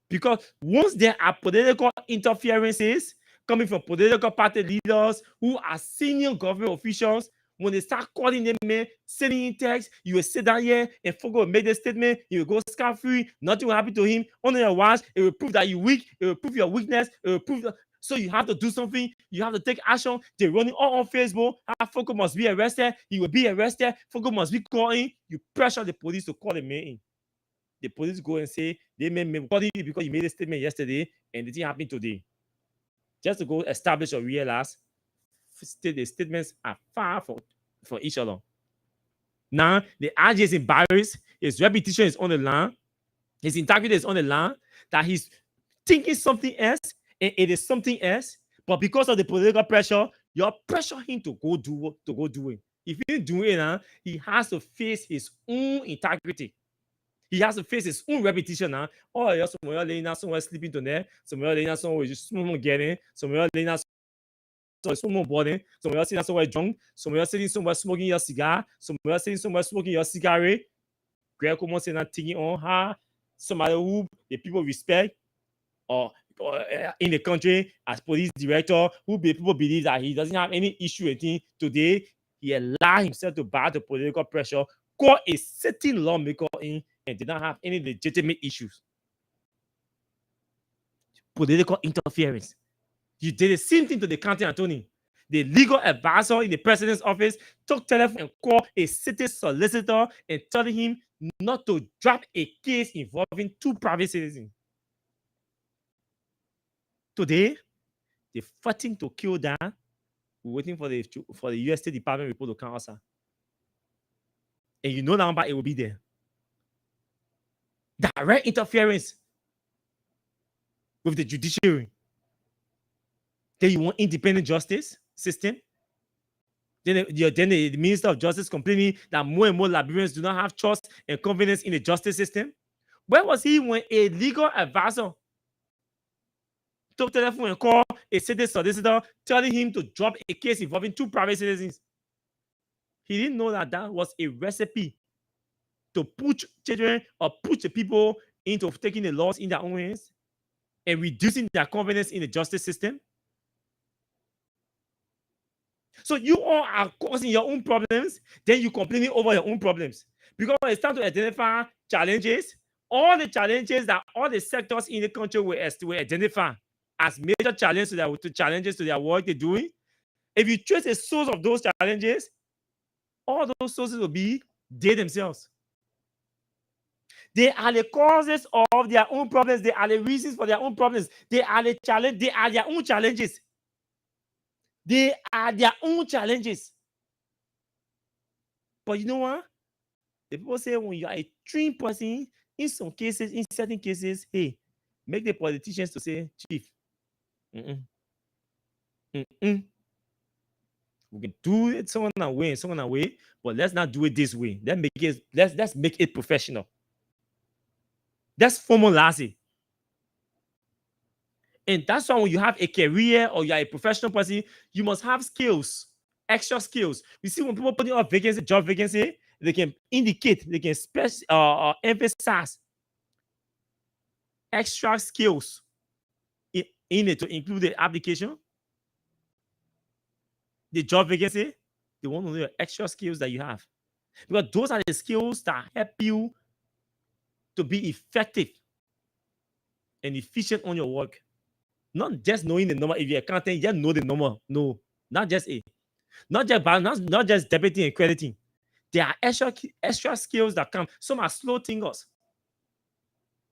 Because once there are political interferences coming from political party leaders who are senior government officials, when they start calling them men, sending in text, you will sit down here and Fogo will make the statement, you will go scot-free, nothing will happen to him. On your watch, it will prove that you're weak, it will prove your weakness, it will prove that. So you have to do something, you have to take action. They're running all on Facebook. Fogo must be arrested, he will be arrested, Fogo must be called in. You pressure the police to call the man in. The police go and say, they may call you because you made a statement yesterday and it didn't happen today. Just to go establish or realize the statements are far from each other. Now, the RJ is embarrassed, his reputation is on the line, his integrity is on the line, that he's thinking something else and it is something else, but because of the political pressure, you pressure him to go do it. If he didn't do it, he has to face his own integrity. He has to face his own repetition now. Oh, you're somewhere laying out, somewhere sleeping tonight, somewhere laying out, somewhere just getting, somewhere laying out, somewhere boarding, somewhere sitting somewhere drunk, somewhere sitting somewhere smoking your cigar, somewhere sitting somewhere smoking your cigarette. Greg commence not thinking on how somebody who the people respect or in the country as police director, who people believe that he doesn't have any issue with him. Today, he allowed himself to bow to political pressure, call a certain lawmaker in, and did not have any legitimate issues. Political interference. You did the same thing to the county attorney. The legal advisor in the president's office took telephone and called a city solicitor and told him not to drop a case involving two private citizens. Today, they're fighting to kill that. We're waiting for the U.S. State Department report to come outside. And you know now, but it will be there. Direct interference with the judiciary. Then you want independent justice system. Then the Minister of Justice complaining that more and more Liberians do not have trust and confidence in the justice system. Where was he when a legal advisor took telephone and called a city solicitor telling him to drop a case involving 2 private citizens. He didn't know that that was a recipe to push children or push the people into taking the laws in their own hands and reducing their confidence in the justice system. So you all are causing your own problems, then you complaining over your own problems. Because when it's time to identify challenges, all the challenges that all the sectors in the country will identify as major challenges to their work they're doing, if you trace the source of those challenges, all those sources will be they themselves. They are the causes of their own problems. They are the reasons for their own problems. They are the challenge. They are their own challenges. They are their own challenges. But you know what? The people say when you are a trained person, in some cases, in certain cases, hey, make the politicians to say, Chief, we can do it some other way, but let's not do it this way. Let's make it professional. That's formalize it. And that's why when you have a career or you're a professional person, you must have skills, extra skills. You see, when people put in a vacancy, job vacancy, they can indicate, they can emphasize extra skills in it to include the application, the job vacancy. They want to know the extra skills that you have. Because those are the skills that help you to be effective and efficient on your work. Not just knowing the number. If you're accountant, you just know the number. No, not just it. Not just debiting and crediting. There are extra skills that come. Some are slow thinkers.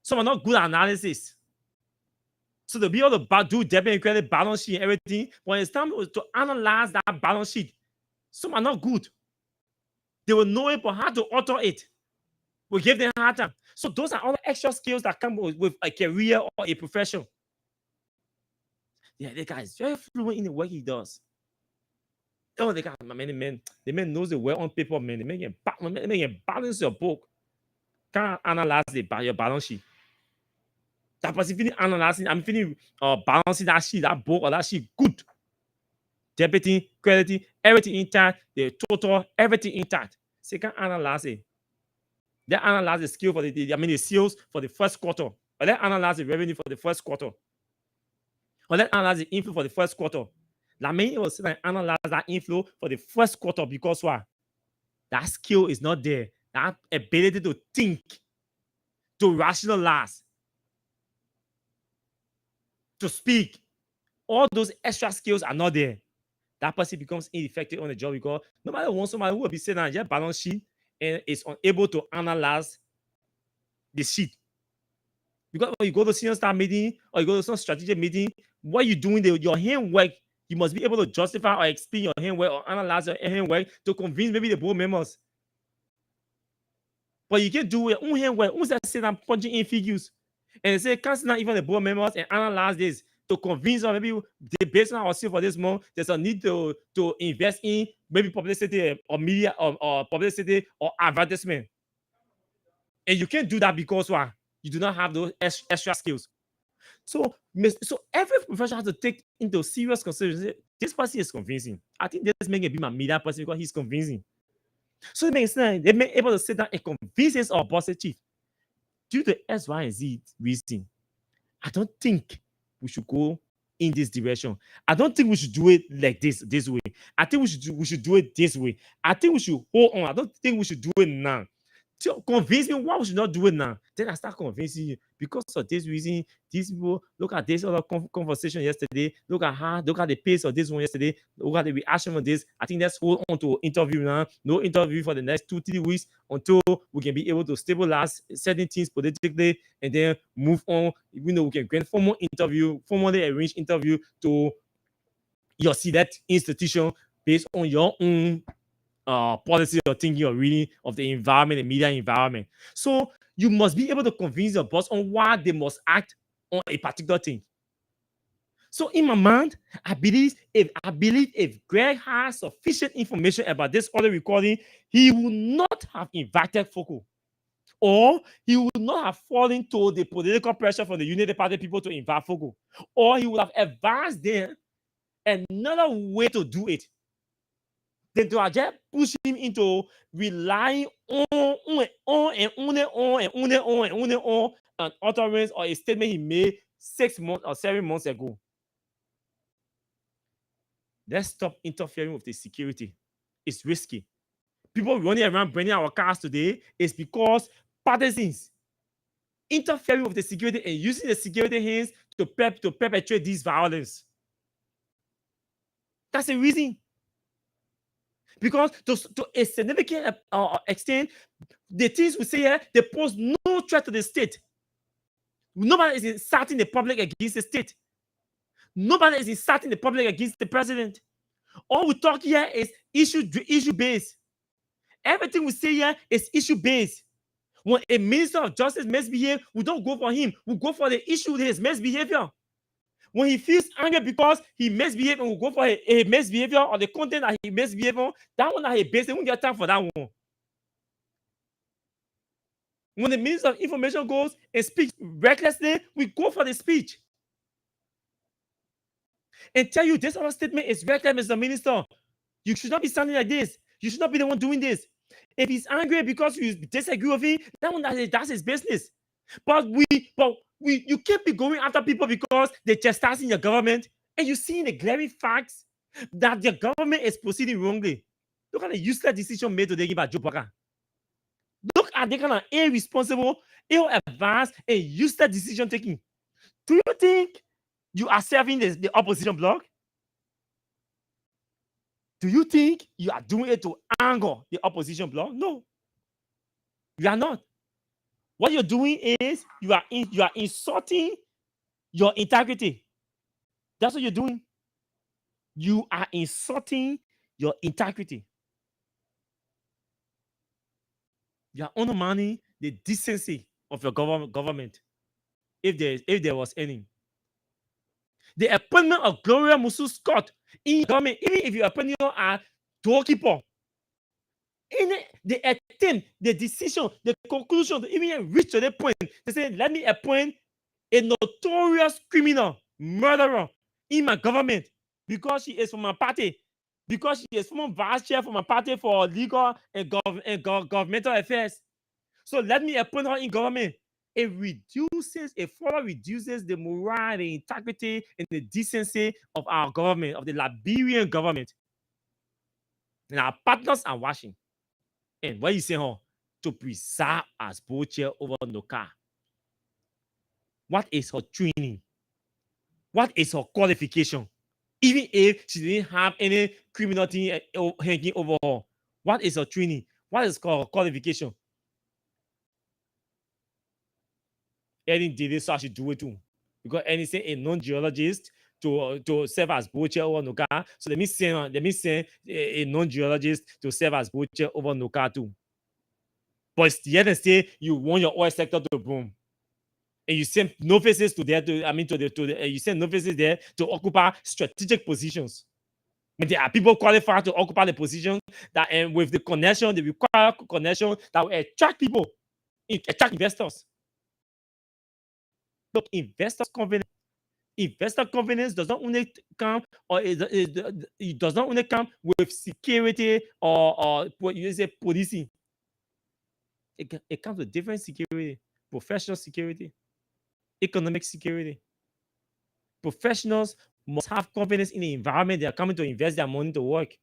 Some are not good at analysis. So they'll be able to do debit and credit, balance sheet, and everything. When it's time to analyze that balance sheet, some are not good. They will know it, but how to author it will give them a hard time. So those are all the extra skills that come with a career or a profession. Yeah, the guy is very fluent in the work he does. Oh, the guy, the man knows the way on paper, man. The man can balance your book. Can't analyze your balance sheet. That person feeling analyzing, I'm feeling balancing that sheet, that book, or that sheet good. Debiting, crediting, everything intact, the total, everything intact. So you can analyze it. They analyze the skill for the sales for the first quarter. Or they analyze the revenue for the first quarter. Or they analyze the inflow for the first quarter. That means it will sit and analyze that inflow for the first quarter because what? That skill is not there. That ability to think, to rationalize, to speak, all those extra skills are not there. That person becomes ineffective on the job because no matter what, somebody who will be sitting on your balance sheet and is unable to analyze the sheet. Because when you go to senior staff meeting or you go to some strategic meeting, what you doing there, your handwork, you must be able to justify or explain your handwork or analyze your handwork to convince maybe the board members. But you can't do your own handwork. Who's that sit and punching in figures? And they say, can't sit down even the board members and analyze this to convince or maybe the based on our for this month, there's a need to invest in maybe publicity or media or publicity or advertisement. And you can't do that because why? You do not have those extra skills. So every professional has to take into serious consideration. This person is convincing. I think this may be my media person because he's convincing. So it makes sense. They may be able to sit down and convince our boss, chief, due to X, Y, and Z reason. I don't think we should go in this direction. I don't think we should do it like this way. I think we should do it this way. I think we should hold on. I don't think we should do it now. To convince me why we should not do it now. Then I start convincing you because of this reason. These people look at this other conversation yesterday. Look at the pace of this one yesterday. Look at the reaction of this. I think let's hold on to interview now. No interview for the next 2-3 weeks until we can be able to stabilize certain things politically and then move on. We can grant formally arrange interview to your select institution based on your own policy or thinking or reading of the environment, the media environment. So you must be able to convince your boss on why they must act on a particular thing. So in my mind, I believe if Greg has sufficient information about this audio recording, he will not have invited Foco. or he would not have fallen to the political pressure from the Unity Party people to invite Fogo, or he would have advised them another way to do it than to just push him into relying on an utterance or a statement he made 6 months or 7 months ago. Let's stop interfering with the security. It's risky. People running around burning our cars today is because partisans interfering with the security and using the security hands to perpetrate this violence. That's the reason. Because to a significant extent, the things we say here, they pose no threat to the state. Nobody is inciting the public against the state. Nobody is inciting the public against the president. All we talk here is issue-based. Everything we say here is issue-based. When a minister of justice misbehaves, we don't go for him. We go for the issue with his misbehavior. When he feels angry because he misbehaved, and we go for a misbehavior or the content that he misbehaved on, that one that he based, we won't get time for that one. When the Minister of Information goes and speaks recklessly, we go for the speech. And tell you this other statement is reckless, Mr. Minister. You should not be sounding like this. You should not be the one doing this. If he's angry because you disagree with him, that's his business. But you can't be going after people because they're chastising your government, and you see the glaring facts that your government is proceeding wrongly. Look at the useless decision made today by Joe Biden. Look at the kind of irresponsible, ill-advised, and useless decision taking. Do you think you are serving the opposition bloc? Do you think you are doing it to anger the opposition bloc? No, you are not. What you're doing is you are insulting your integrity. That's what you're doing. You are insulting your integrity. You are undermining the decency of your government, if there was any. The appointment of Gloria Musu Scott in government, even if you appoint her as doorkeeper, in the attempt, the decision, the conclusion to even reach to the point, they say, let me appoint a notorious criminal murderer in my government because she is from my party, because she is former vice chair for my party for legal and governmental affairs. So let me appoint her in government. It further reduces the morale, the integrity, and the decency of our government, of the Liberian government. And our partners are watching. And what you say, to preserve as board chair over Noka. What is her training? What is her qualification? Even if she didn't have any criminal thing hanging over her, what is her training? What is her qualification? Any did this, so I should do it too. Because any say a non-geologist to serve as board chair over Noka. So let me say a non-geologist to serve as board chair over Noka too. But yet and say you want your oil sector to boom, and you send novices you send novices there to occupy strategic positions. But there are people qualified to occupy the position that, and with the connection, the required connection that will attract people, attract investors. Look, investor confidence does not only come, or it does not only come with security or you say policing. It comes with different security, professional security, economic security. Professionals must have confidence in the environment they are coming to invest their money to work.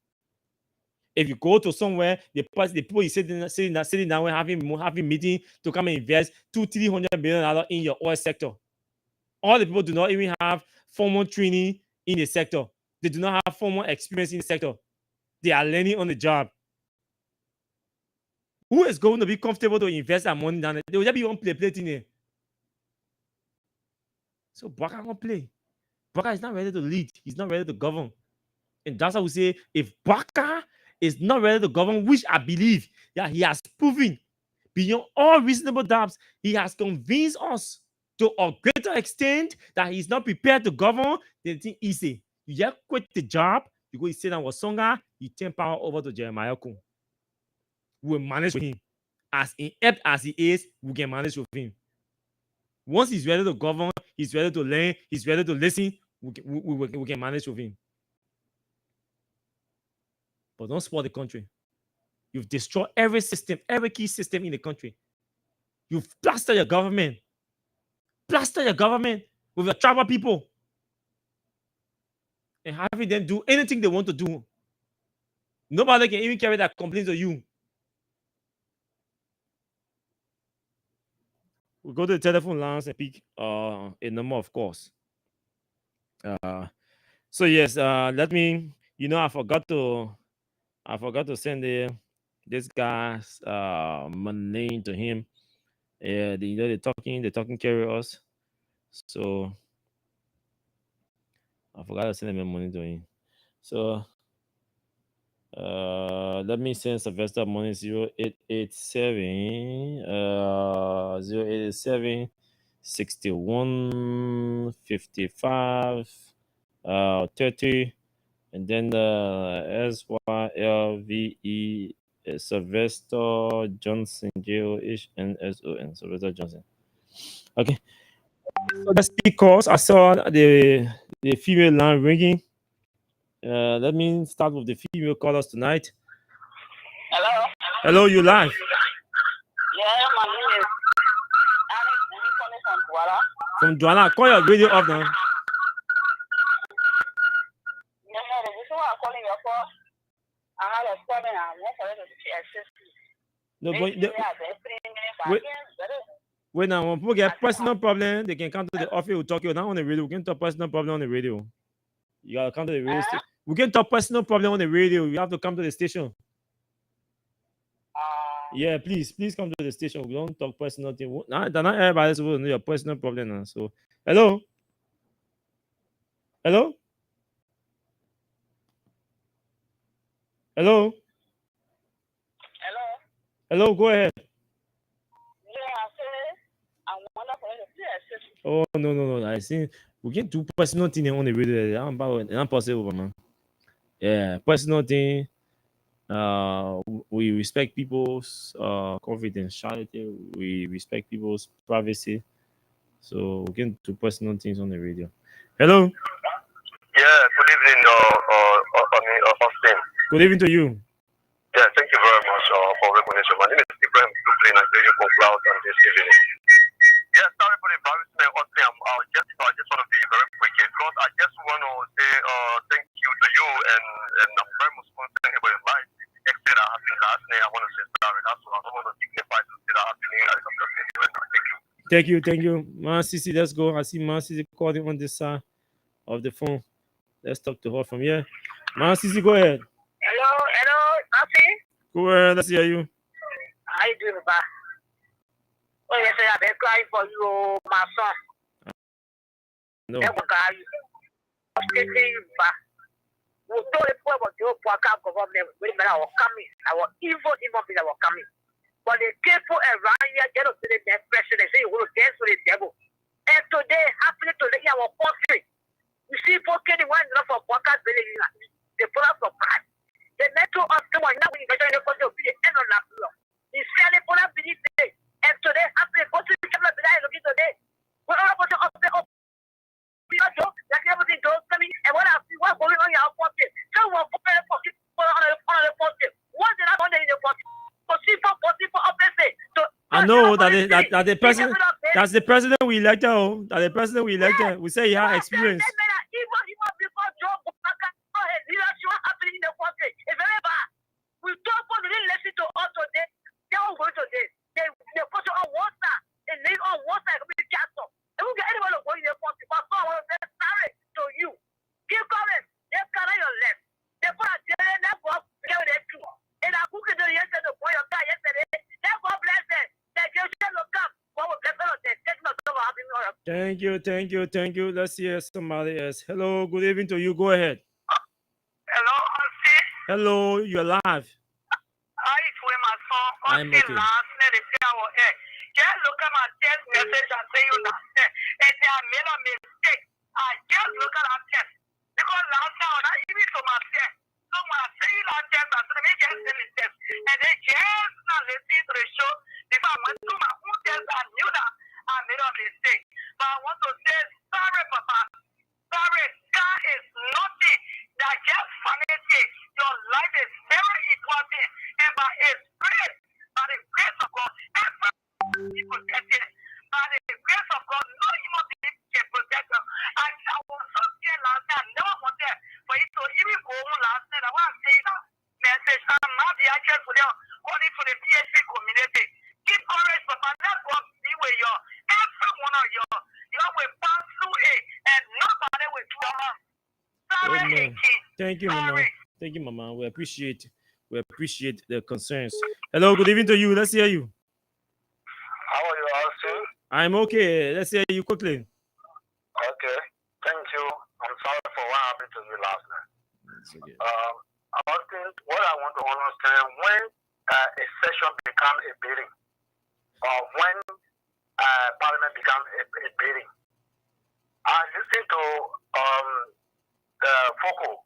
If you go to somewhere, the people you sitting down having meeting to come and invest $200-300 million in your oil sector. All the people do not even have formal training in the sector. They do not have formal experience in the sector. They are learning on the job. Who is going to be comfortable to invest their money down there? They will just be on play in there. So Baka won't play. Baka is not ready to lead. He's not ready to govern. And that's how we say, if Baka is not ready to govern, which I believe that he has proven beyond all reasonable doubts, he has convinced us to a greater extent that he's not prepared to govern, then the thing easy. You just quit the job, you go sit down with Songa, you turn power over to Jeremiah Kun. We'll manage with him. as inept as he is, we can manage with him. Once he's ready to govern, he's ready to learn, he's ready to listen, we can manage with him. But don't spoil the country. You've destroyed every system, every key system in the country. You've plastered your government. Plaster your government with your tribal people and having them do anything they want to do. Nobody can even carry that complaint to you. We go to the telephone lines and pick a number, of course. So yes, let me. I forgot to send this guy's money to him. They're talking carry us. So I forgot to send him money to him. So let me send Sylvester money 0887 087 61 55 30, and then the SYLVE Sylvester Johnson JOHNSON Sylvester Johnson. Okay, so let's because I saw the female line ringing. Let me start with the female callers tonight. Hello. Hello, you live. Yeah, my name is Alex. I'm calling from Douala. From Douala. Call your radio off now. Yeah, the reason why I'm calling you for, I had a problem. I want for you to assist me. No, but wait now, when people get personal problem, they can come to the office. We'll talk you now on the radio. We can talk personal problem on the radio. You gotta come to the radio station. We can talk personal problem on the radio. You have to come to the station. Yeah, please come to the station. We don't talk personal thing. Not everybody's supposed to know your personal problem now. So, hello. Hello. Hello. Hello. Hello. Go ahead. Yeah, I said I want for you to assist me. Oh no. I see. We can do personal thing on the radio. I'm not possible, man. Yeah, personal thing. We respect people's confidentiality. We respect people's privacy. So we can do personal things on the radio. Hello. Yeah, good evening, Austin. Good evening to you. Yeah, thank you very much for recognition. My name is Ibrahim Dublin. I hear you for cloud on this evening. Yeah, sorry for the embarrassment, Austin. I just want to be very quick because I just want to say thank you to you and I'm very much concerned about your life. Except that happened last night. I want to say sorry. That's why I don't want to dignify to say that happening. Thank you. Thank you. Ma Sisi, let's go. I see Ma Sisi calling on this side of the phone. Let's talk to her from here. Ma Sisi, go ahead. Hello, Austin. Go ahead. Let's hear you. How you doing, Ba? Oh, yes, I've been crying for you, my son. No. I'm taking you, Ba. We told the poor about your podcast government when I was coming. Our evil people were coming. But the people around here, they don't say the next president. They say you will dance with the devil. And today, happening today in our country, you see people getting one for podcast, they put us for pride. The metro of the one now we measure the country will be the end of that law. You see, they put up beneath today. And today, happening, go to the camera, looking today. We're all about to up the up. We are doing, like everything does coming, and what going on in our pocket? So we're putting the pocket on the pocket. What did I want in the pocket? I know that the president, that's the president we elected. That the president we elected. We say he had experience. We don't want to listen to us today. They won't go today. They put you on water and leave on water and be castle. They won't get anyone to go in their pocket. But so I want to say sorry to you. Keep coming. They carry your left. They put a jelly in that box. They get it too. And I cook it yesterday. The boy of God yesterday. They God bless them. They just look up. Thank you. Let's hear somebody else. Hello, good evening to you. Go ahead. Hello, Auntie. Hello, you're live. How is with my son? I'm okay. Last night, they say our head. Just look at my text message and say you last night. And they have made a mistake. I just look at that text. Because last time, I even to myself. So when I say that text, I said, let me just send the text. And they just not listening to the show. Amen. Thank you, Mama. Thank you, Mama. We appreciate the concerns. Hello, good evening to you. Let's hear you. How are you, Austin? I'm okay. Let's hear you quickly. Okay. Thank you. I'm sorry for what happened to me last night. Okay. Austin, what I want to understand, when a session becomes a bidding, or when Parliament becomes a bidding, I listened to Foucault.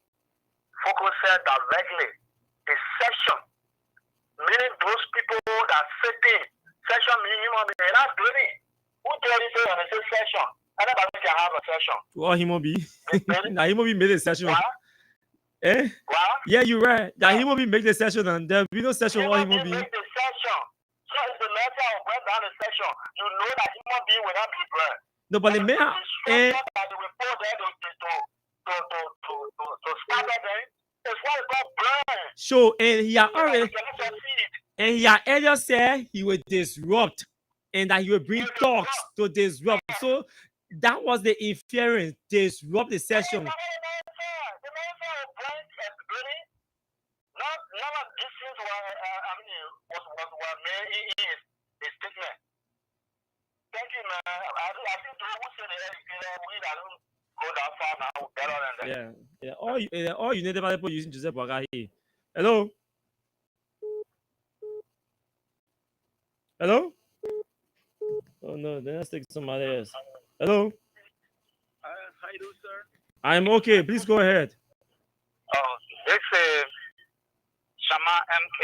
Foucault said directly, a session, meaning those people that sitting, session meaning human being, that's bidding. Who tell you when they say session? Anybody can have a session. Well, he won't be. Now he won't be made a session. What? Eh? What? Yeah, you're right. That he won't be make the session, and there will be no session. What he won't be. Make the session. So it's the letter of when down the session. You know that human being will not be bread. No, but the mayor. That they will put there to scatter them. It's what is called bread. So and he had already. And he had earlier said he would disrupt, and that he would bring talks to disrupt. So that was the inference. Disrupt the session. None of these things were made in his statement. Thank you, man. I think those who say we don't go that far now better than that. Yeah. All you need about people using Joseph Waga here. Hello. Hello. Oh no, then let's take somebody else. Hello. How you doing, sir? I'm okay. Please go ahead. This is Shama MK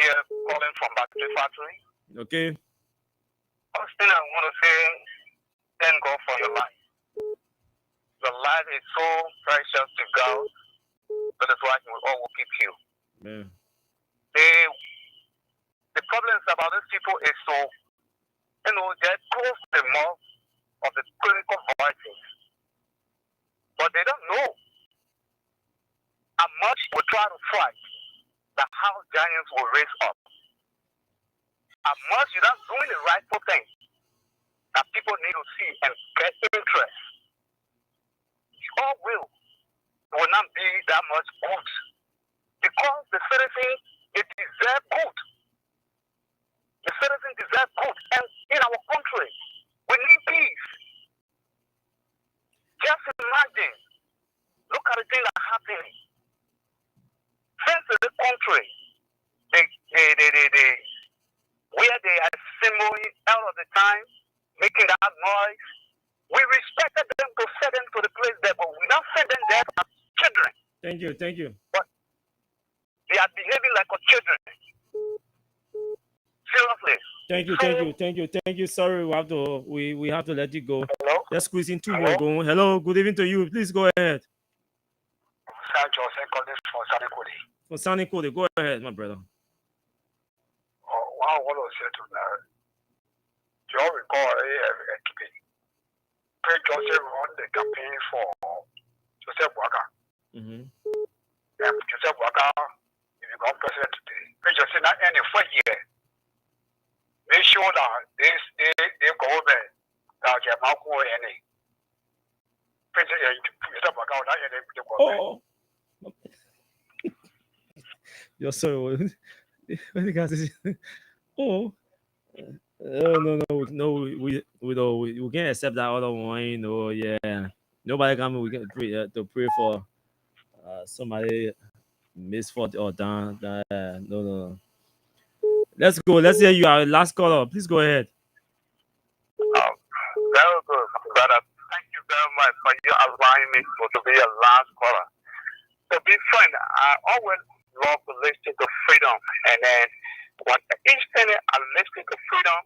calling from Battery Factory. Okay. First thing I want to say, thank God for your life. Your life is so precious to God. That is why He will always keep you. Man. The problems about these people is so, they're close to the mouth of the critical voices. But they don't know how much we try to fight that how giants will raise up. How much you're not doing the rightful thing that people need to see and get interest. All will not be that much good. Because the citizens, they deserve good. The citizens deserve good. And in our country, we need peace. Just imagine, look at the thing that's happening. Since the country, where they are assembling all of the time, making that noise, we respected them to send them to the place there, but we don't send them there as children. Thank you. But they are behaving like children. Seriously. Thank you. Sorry, we have to let you go. Hello? Let's squeeze in two more going. Hello, good evening to you. Please go ahead. Sir Joseph calling from Sanikode. For Sunny Cody, go ahead, my brother. What I want to say to that, you all recall Joseph won the campaign for Joseph Waga. Mm-hmm. And Joseph Waga, if you become president today, Joseph not any 4 years. Make sure that this government that can make more any. President Joseph Waga not any government. You're sorry. What the guy says? Oh. No, we can't accept that other one, yeah. Nobody coming, we can pray to pray for somebody misfortune or down. No. Let's go. Let's hear you. Our last caller. Please go ahead. Very good, brother. Thank you very much for you allowing me to be a last caller. To be frank, I always love to listen to freedom, and then each time I listen to freedom,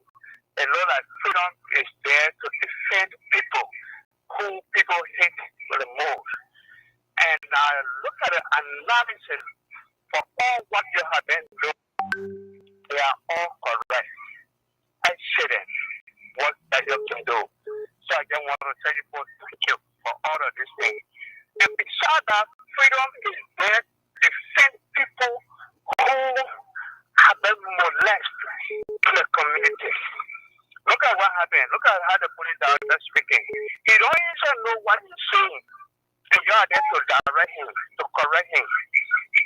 I know that freedom is there to defend people who people hate the most. And I look at the analysis for all what you have been doing. They are all correct. I shouldn't what that you can do. So I just want to tell you for thank you for all of these things. And besides that, freedom is there to defend people who have been molested in the community. Look at what happened. Look at how the police are speaking. He don't even know what he's saying. And you are there to direct him, to correct him.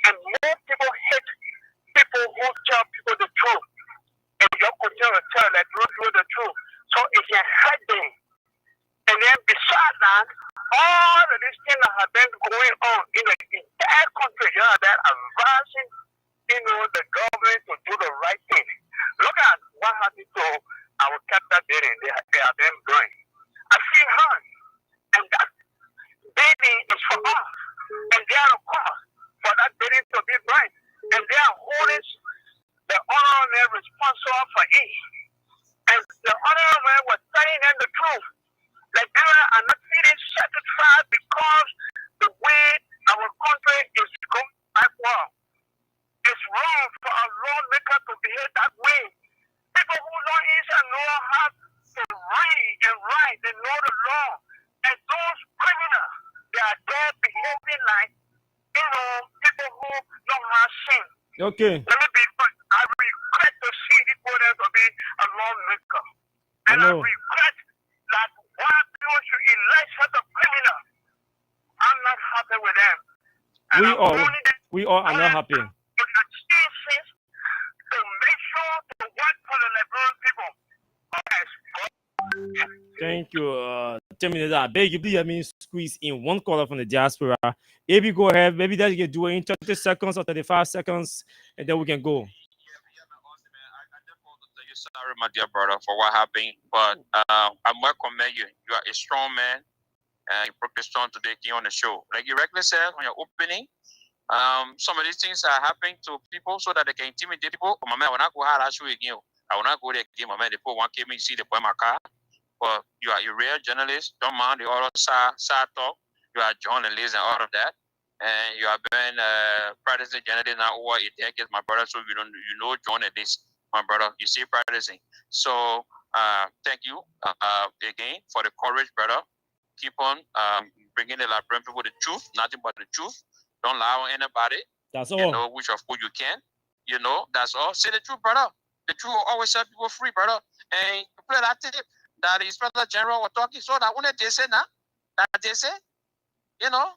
And more people hate people who tell people the truth. And you continue to tell like the truth. So it can hurt them. And then besides that, all of these things that have been going on in the entire country, that advancing, the government to do the right thing. Look at what happened to our capital building. They have been going. I see her, and that building is for us, and they are the cost for that building to be right, and they are holding the honorable responsible for it, and the honorable was telling them the truth. Like they are not feeling satisfied because the way our country is going backward. It's wrong for a lawmaker to behave that way. People who don't even know how to read and write, they know the law. And those criminals, they are there behaving like, people who don't have sin. Okay. Let me be frank. I regret to see this person to be a lawmaker. And I regret that why people should elect such a criminal. I'm not happy with them. We all are not happy. Thank you. 10 minutes. I beg you, please let me squeeze in one caller from the diaspora. Maybe go ahead. Maybe that you can do it in 30 seconds or 35 seconds, and then we can go. Sorry, my dear brother, for what happened, but I commend you. You are a strong man, and you broke the storm today on the show. Like you rightly said on your opening, some of these things are happening to people so that they can intimidate people. My man, when I go harass you again, I will not go there again. My man, they put one came in, see the point my car. But you are a real journalist. Don't mind the other side talk. You are journalist and all of that. And you have been practicing journalism now over a decade, my brother. So you know journalists, my brother. You see practicing. So thank you again for the courage, brother. Keep on bringing the Liberian people the truth, nothing but the truth. Don't lie on anybody. That's all. You know, which of course you can. You know, that's all. Say the truth, brother. The truth will always set people free, brother. And you play that tape that the Inspector General was talking. So that when they say now, that they say, you know,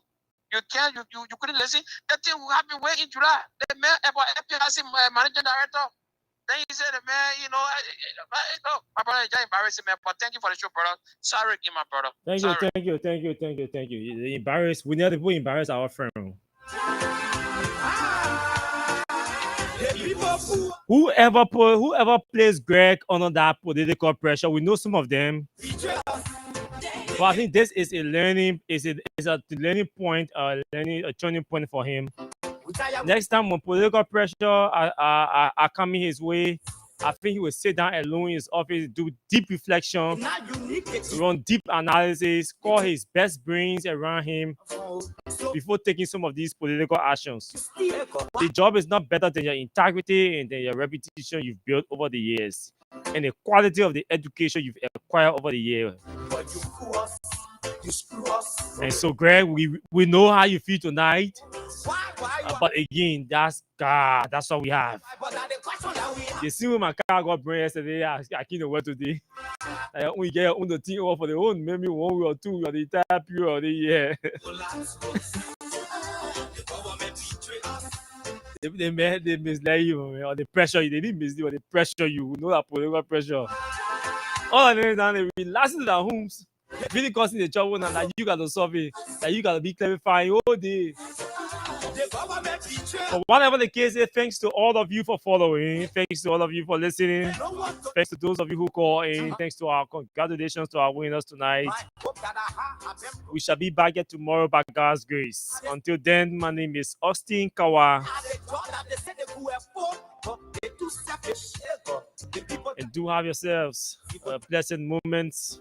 you can't, you couldn't listen. That thing will happen way in July. The man about FPIC managing director. Then he said, man, you know, my brother is just embarrassing, man. But thank you for the show, brother. Sorry again, my brother. Thank you. Embarrass. We never embarrass our friend. Whoever plays Greg under that political pressure, we know some of them. But I think this is a learning point, a turning point for him. Next time when political pressure are coming his way, I think he will sit down alone in his office, do deep reflection, run deep analysis, call his best brains around him before taking some of these political actions. The job is not better than your integrity and than your reputation you've built over the years and the quality of the education you've acquired over the years. And so, Greg, we know how you feel tonight. But again, that's God. That's what we have. You see when my car got brain yesterday, I can't know what today. We get on the team for the own, maybe 1 week or 2 weeks or the entire period of the year. They mislead you, man, or the pressure you. They didn't mislead you, or the pressure you. Know that political pressure. All of them down there, we last in their homes. Really causing the trouble now that you got to solve it, that you got to be clarifying all day. But whatever the case is, thanks to all of you for following. Thanks to all of you for listening. Thanks to those of you who call in. Thanks to our congratulations to our winners tonight. We shall be back here tomorrow by God's grace. Until then, my name is Austin Kawa. And do have yourselves pleasant moments,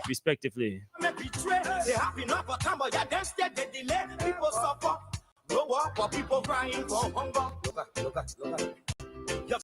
respectively. No work for people crying for hunger. Look at.